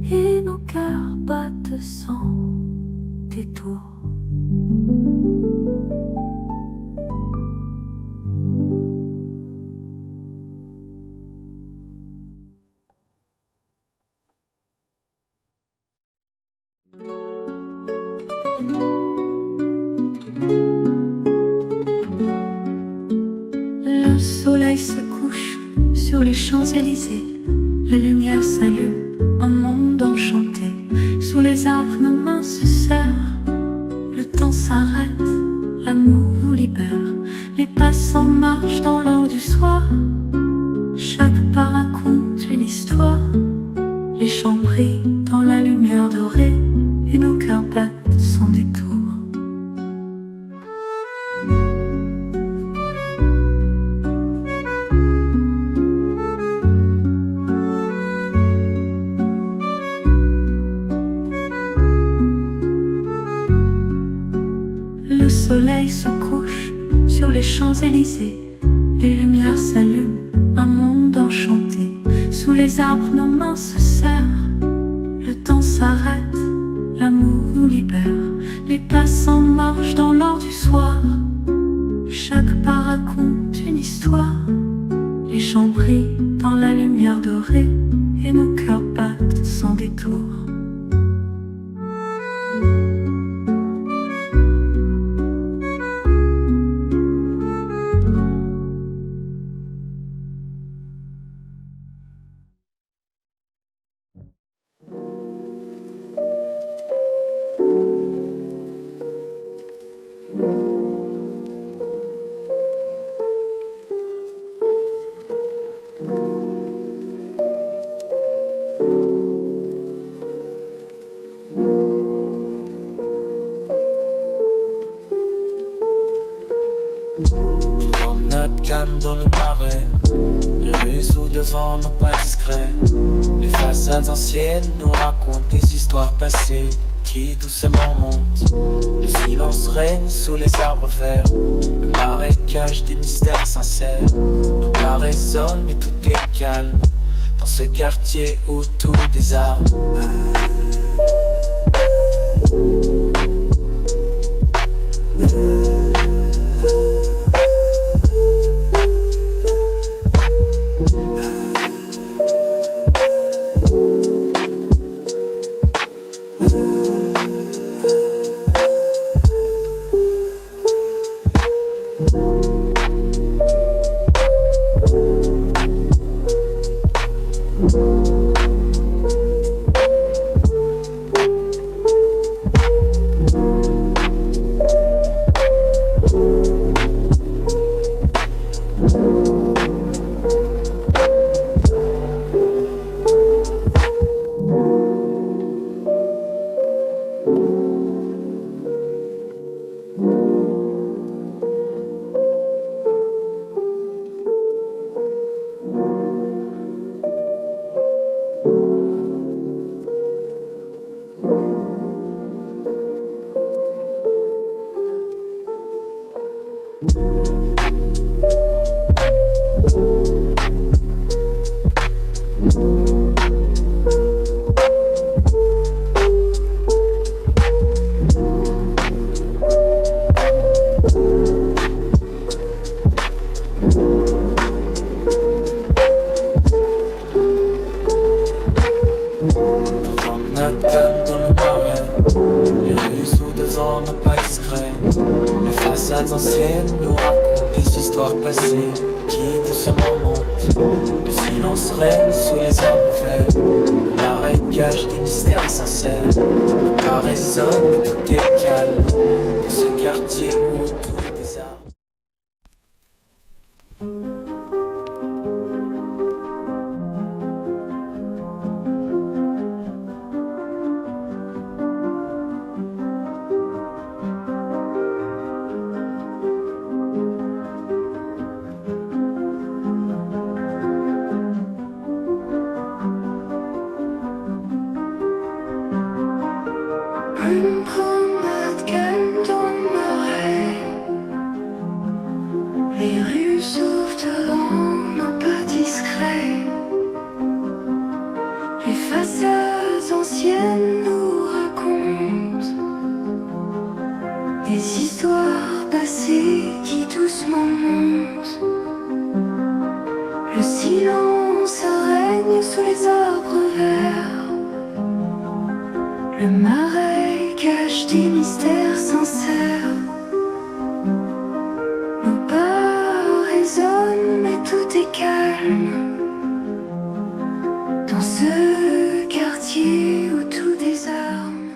et nos cœurs battent sans détour. Le soleil se couche sur les Champs-Élysées, les lumières s'allument, un monde enchanté. Sous les arbres, nos mains se serrent. Le temps s'arrête, l'amour nous libère. Les passants marchent dans l'or du soir. Chaque pas raconte une histoire. Les champs brillent dans la lumière dorée, et nos cœurs battent sans détour. Le soleil se couche Sous les Champs-Élysées, les lumières s'allument, un monde enchanté. Sous les arbres, nos mains se serrent. Le temps s'arrête, l'amour nous libère. Les passants marchent dans l'or du soir. Chaque pas raconte une histoire. Les champs brillent dans la lumière dorée et nos cœurs battent sans détour. Promenade calme dans le marais, les rues sous devant nos pas discrets. Les façades anciennes nous racontent des histoires passées qui doucement montent. Le silence règne sous les arbres verts, le marécage des mystères sincères. Tout pas résonne mais tout est calme dans ce quartier où tout désarme. Promenade calme dans le marais, les rues sous devant nos pas discrets. Les façades anciennes nous racontent des histoires passées qui doucement montent. Le silence règne sous les arbres verts, le marécage des mystères sincères. Le pas résonne, tout est calme dans ce quartier où tout désarme. Une promenade calme dans le marais. Les rues s'ouvrent devant nos pas discrets. Les façades anciennes nous racontent des histoires passées qui doucement montent. Le silence règne sous les arbres verts. Le marais cache des mystères sincères. Nos pas résonnent mais tout est calme dans ce quartier où tout désarme.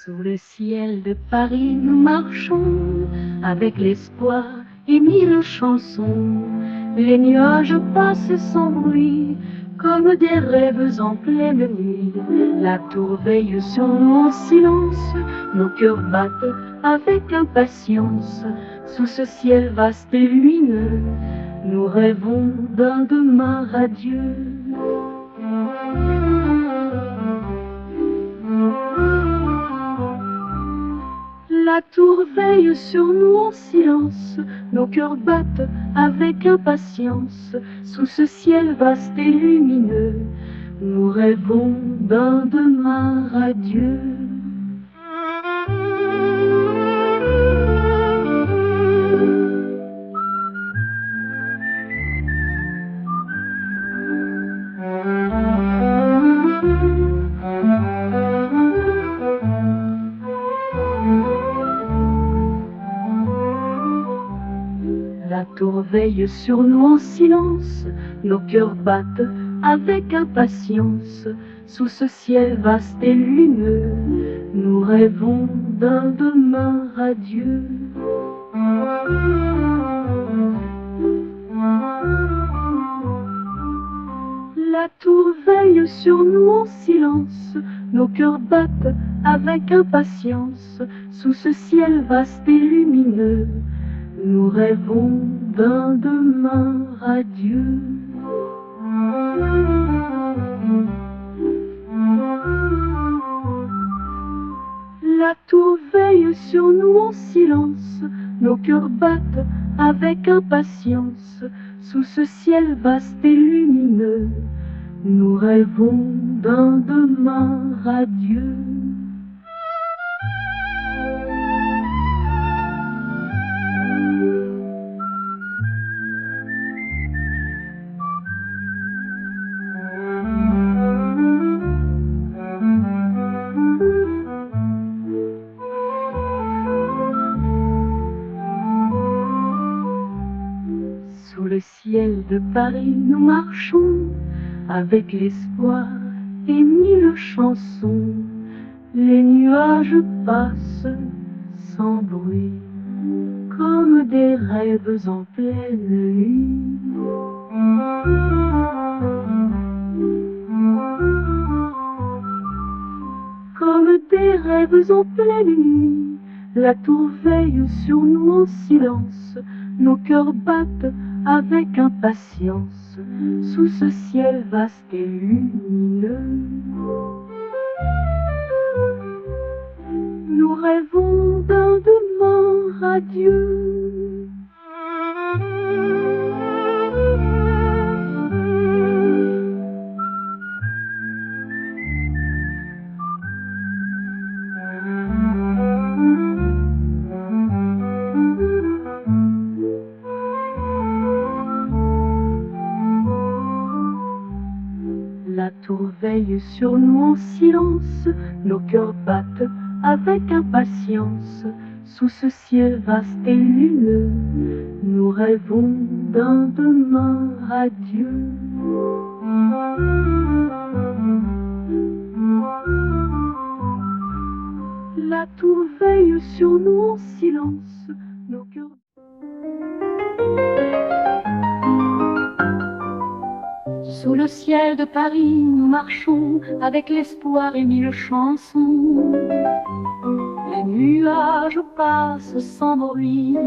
Sous le ciel de Paris, nous marchons avec l'espoir et mille chansons. Les nuages passent sans bruit, comme des rêves en pleine nuit. La tour veille sur nous en silence, nos cœurs battent avec impatience. Sous ce ciel vaste et lumineux, Nous rêvons d'un demain radieux. La tour veille sur nous en silence, nos cœurs battent avec impatience. Sous ce ciel vaste et lumineux, nous rêvons d'un demain radieux. La tour veille sur nous en silence, nos cœurs battent avec impatience. Sous ce ciel vaste et lumineux, nous rêvons d'un demain radieux. La tour veille sur nous en silence, nos cœurs battent avec impatience. Sous ce ciel vaste et lumineux, nous rêvons d'un demain radieux. La tour veille sur nous en silence, nos cœurs battent avec impatience. Sous ce ciel vaste et lumineux, nous rêvons d'un demain radieux. Sous le ciel de Paris, nous marchons avec l'espoir et mille chansons. Les nuages passent sans bruit, comme des rêves en pleine nuit. Comme des rêves en pleine nuit, la tour veille sur nous en silence. Nos cœurs battent avec impatience sous ce ciel vaste et lumineux. Nous rêvons d'un demain radieux. La tour veille sur nous en silence, nos cœurs battent avec impatience. Sous ce ciel vaste et lumineux, nous rêvons d'un demain radieux. La tour veille sur nous en silence, nos cœurs... Sous le ciel de Paris, nous marchons avec l'espoir et mille chansons. Les nuages passent sans bruit,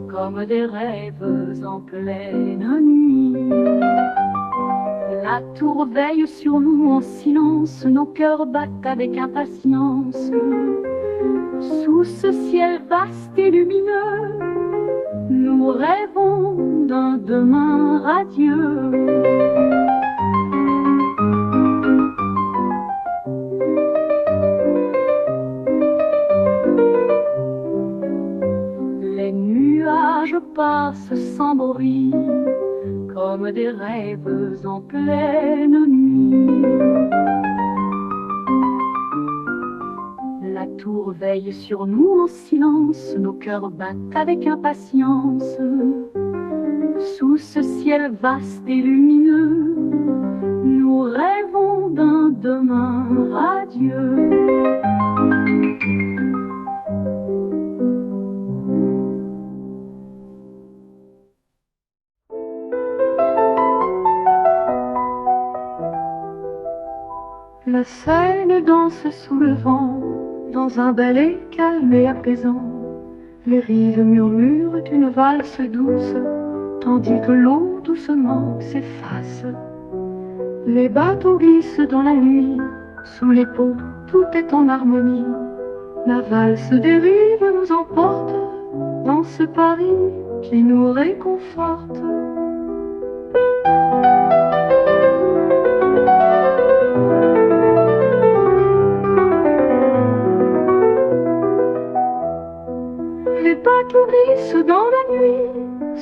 comme des rêves en pleine nuit. La tour veille sur nous en silence, nos cœurs battent avec impatience. Sous ce ciel vaste et lumineux, nous rêvons d'un demain radieux. Les nuages passent sans bruit, comme des rêves en pleine nuit. La tour veille sur nous en silence, nos cœurs battent avec impatience. Sous ce ciel vaste et lumineux, nous rêvons d'un demain radieux. La Seine danse sous le vent, dans un ballet calme et apaisant. Les rives murmurent une valse douce, tandis que l'eau doucement s'efface. Les bateaux glissent dans la nuit, sous les ponts, tout est en harmonie. La valse des rives nous emporte dans ce Paris qui nous réconforte. Les bateaux glissent dans la nuit,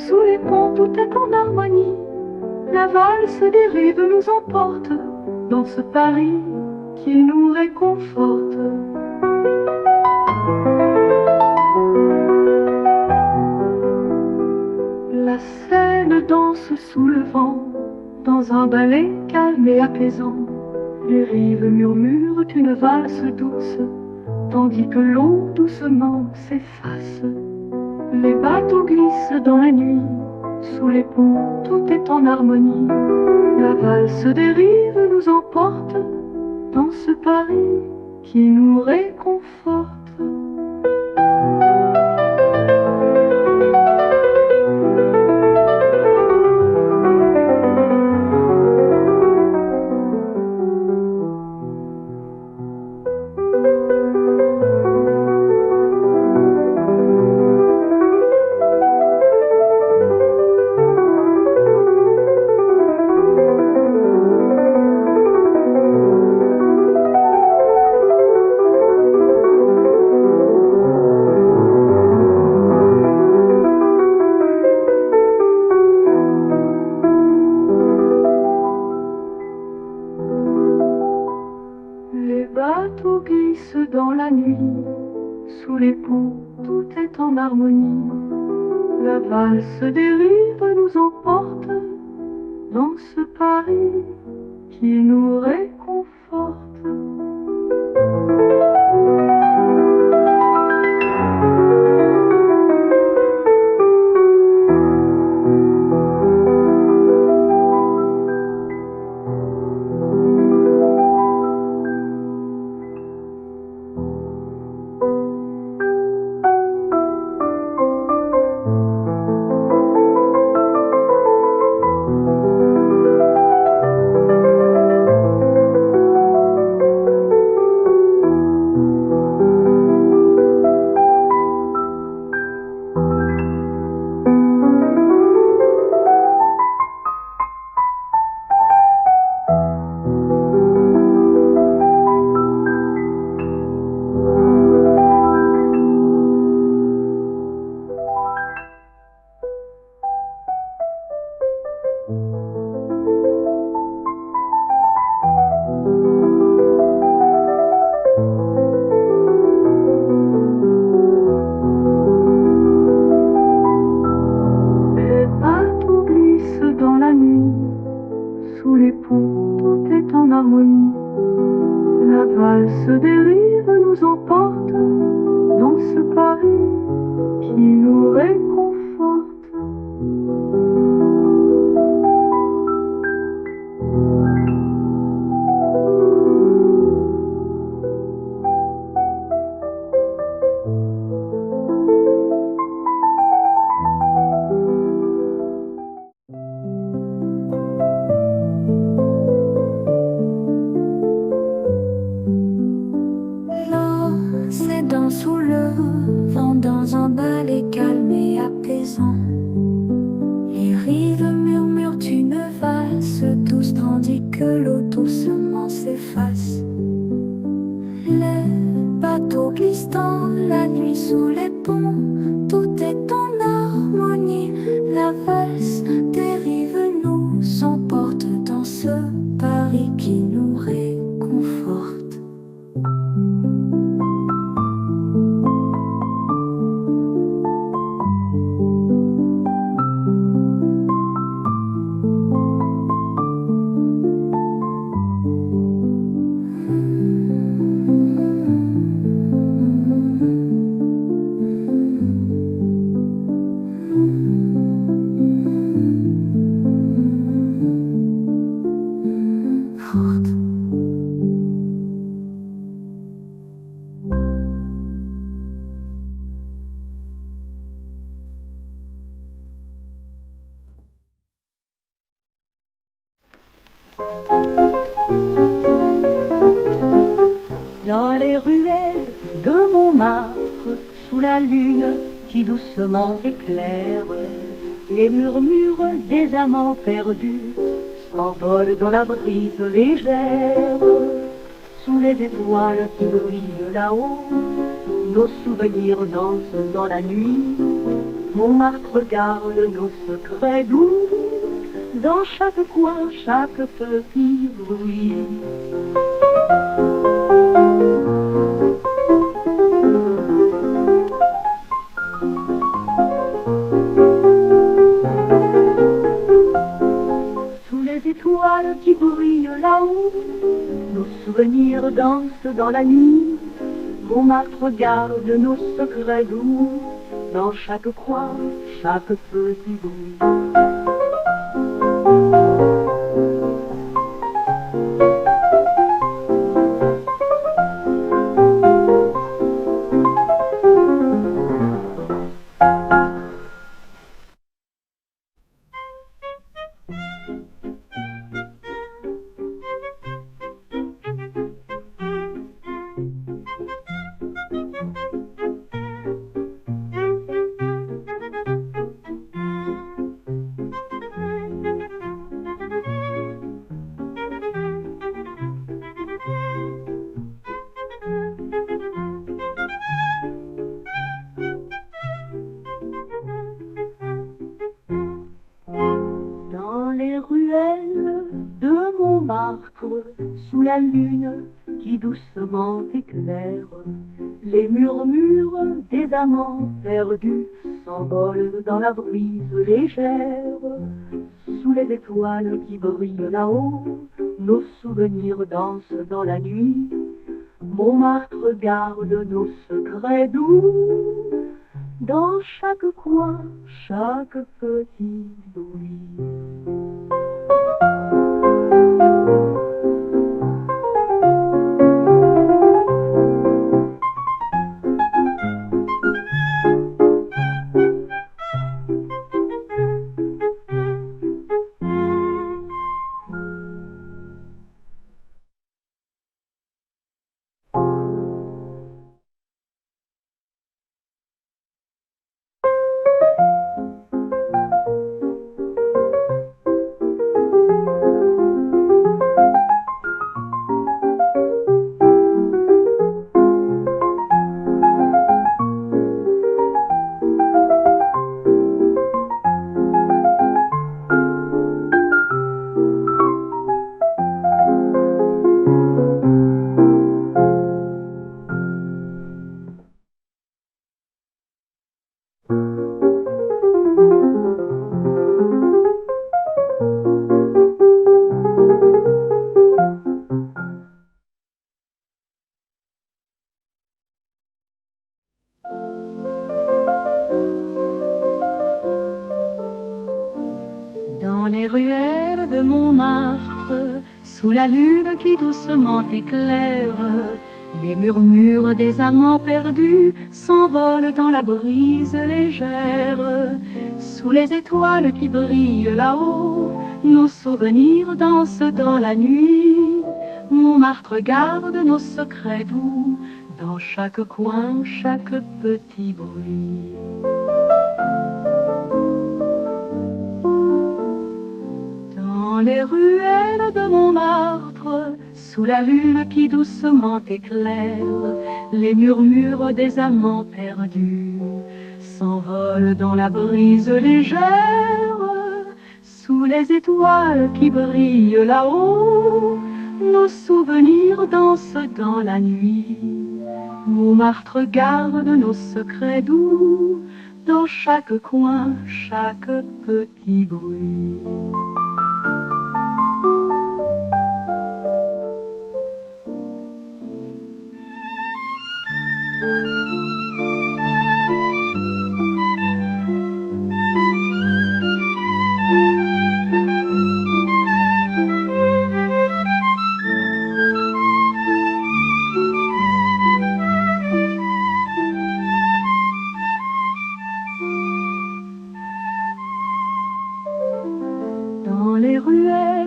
sous les ponts tout est en harmonie. La valse des rives nous emporte dans ce Paris qui nous réconforte. La Seine danse sous le vent, dans un ballet calme et apaisant. Les rives murmurent une valse douce, tandis que l'eau doucement s'efface. Les bateaux glissent dans la nuit, sous les ponts, tout est en harmonie. La valse des rives nous emporte dans ce Paris qui nous réconforte. Les bateaux glissent dans la nuit, sous les ponts, tout est en harmonie. La valse des rives nous emporte dans ce Paris qui nous réconforte. Sous les ponts, tout est en harmonie. La valse des rives nous emporte dans ce Paris qui nous réconforte. S'aidant sous le vent dans un balai calme et apaisant. Les rives murmurent une valse douce tandis que l'eau doucement s'efface. Les bateaux glissent dans la nuit sous les ponts, tout est en harmonie. La valse des rives nous emporte dans ce Paris qui nous réconforte. Dans les ruelles de Montmartre, sous la lune qui doucement éclaire, les murmures des amants perdus s'envolent dans la brise légère. Sous les étoiles qui brillent là-haut, nos souvenirs dansent dans la nuit. Montmartre garde nos secrets doux, dans chaque coin, chaque petit bruit. Sous les étoiles qui brillent là-haut, nos souvenirs dansent dans la nuit. Montmartre garde nos secrets doux, dans chaque coin, chaque petit bruit. Sous la lune qui doucement éclaire, les murmures des amants perdus s'envolent dans la brise légère. Sous les étoiles qui brillent là-haut, nos souvenirs dansent dans la nuit. Montmartre garde nos secrets doux, dans chaque coin, chaque petit bruit. Dans les ruelles de Montmartre, sous la lune qui doucement éclaire, les murmures des amants perdus s'envolent dans la brise légère. Sous les étoiles qui brillent là-haut, nos souvenirs dansent dans la nuit. Montmartre garde nos secrets doux, dans chaque coin, chaque petit bruit. Dans les ruelles de Montmartre, sous la lune qui doucement éclaire, les murmures des amants perdus s'envolent dans la brise légère. Sous les étoiles qui brillent là-haut, nos souvenirs dansent dans la nuit. Montmartre garde nos secrets doux, dans chaque coin, chaque petit bruit.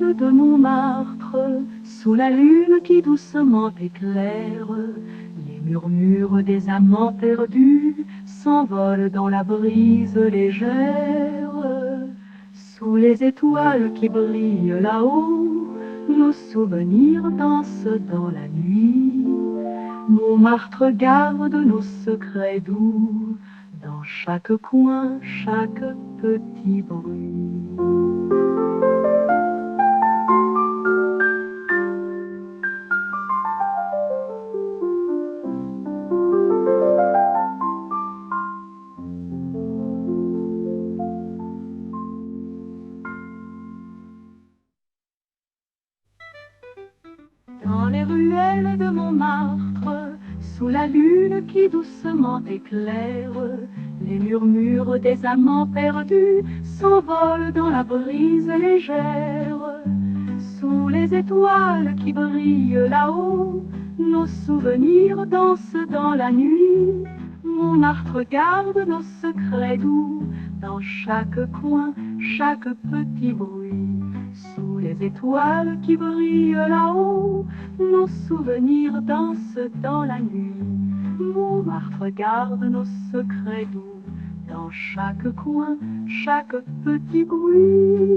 ruelles de Montmartre, sous la lune qui doucement éclaire, les murmures des amants perdus s'envolent dans la brise légère. Sous les étoiles qui brillent là-haut, nos souvenirs dansent dans la nuit. Montmartre garde nos secrets doux, dans chaque coin, chaque petit bruit. Dans les ruelles de Montmartre, sous la lune qui doucement éclaire, les murmures des amants perdus s'envolent dans la brise légère. Sous les étoiles qui brillent là-haut, nos souvenirs dansent dans la nuit. Montmartre garde nos secrets doux, dans chaque coin, chaque petit bruit. Sous les étoiles qui brillent là-haut, nos souvenirs dansent dans la nuit. Montmartre garde nos secrets doux, dans chaque coin, chaque petit bruit.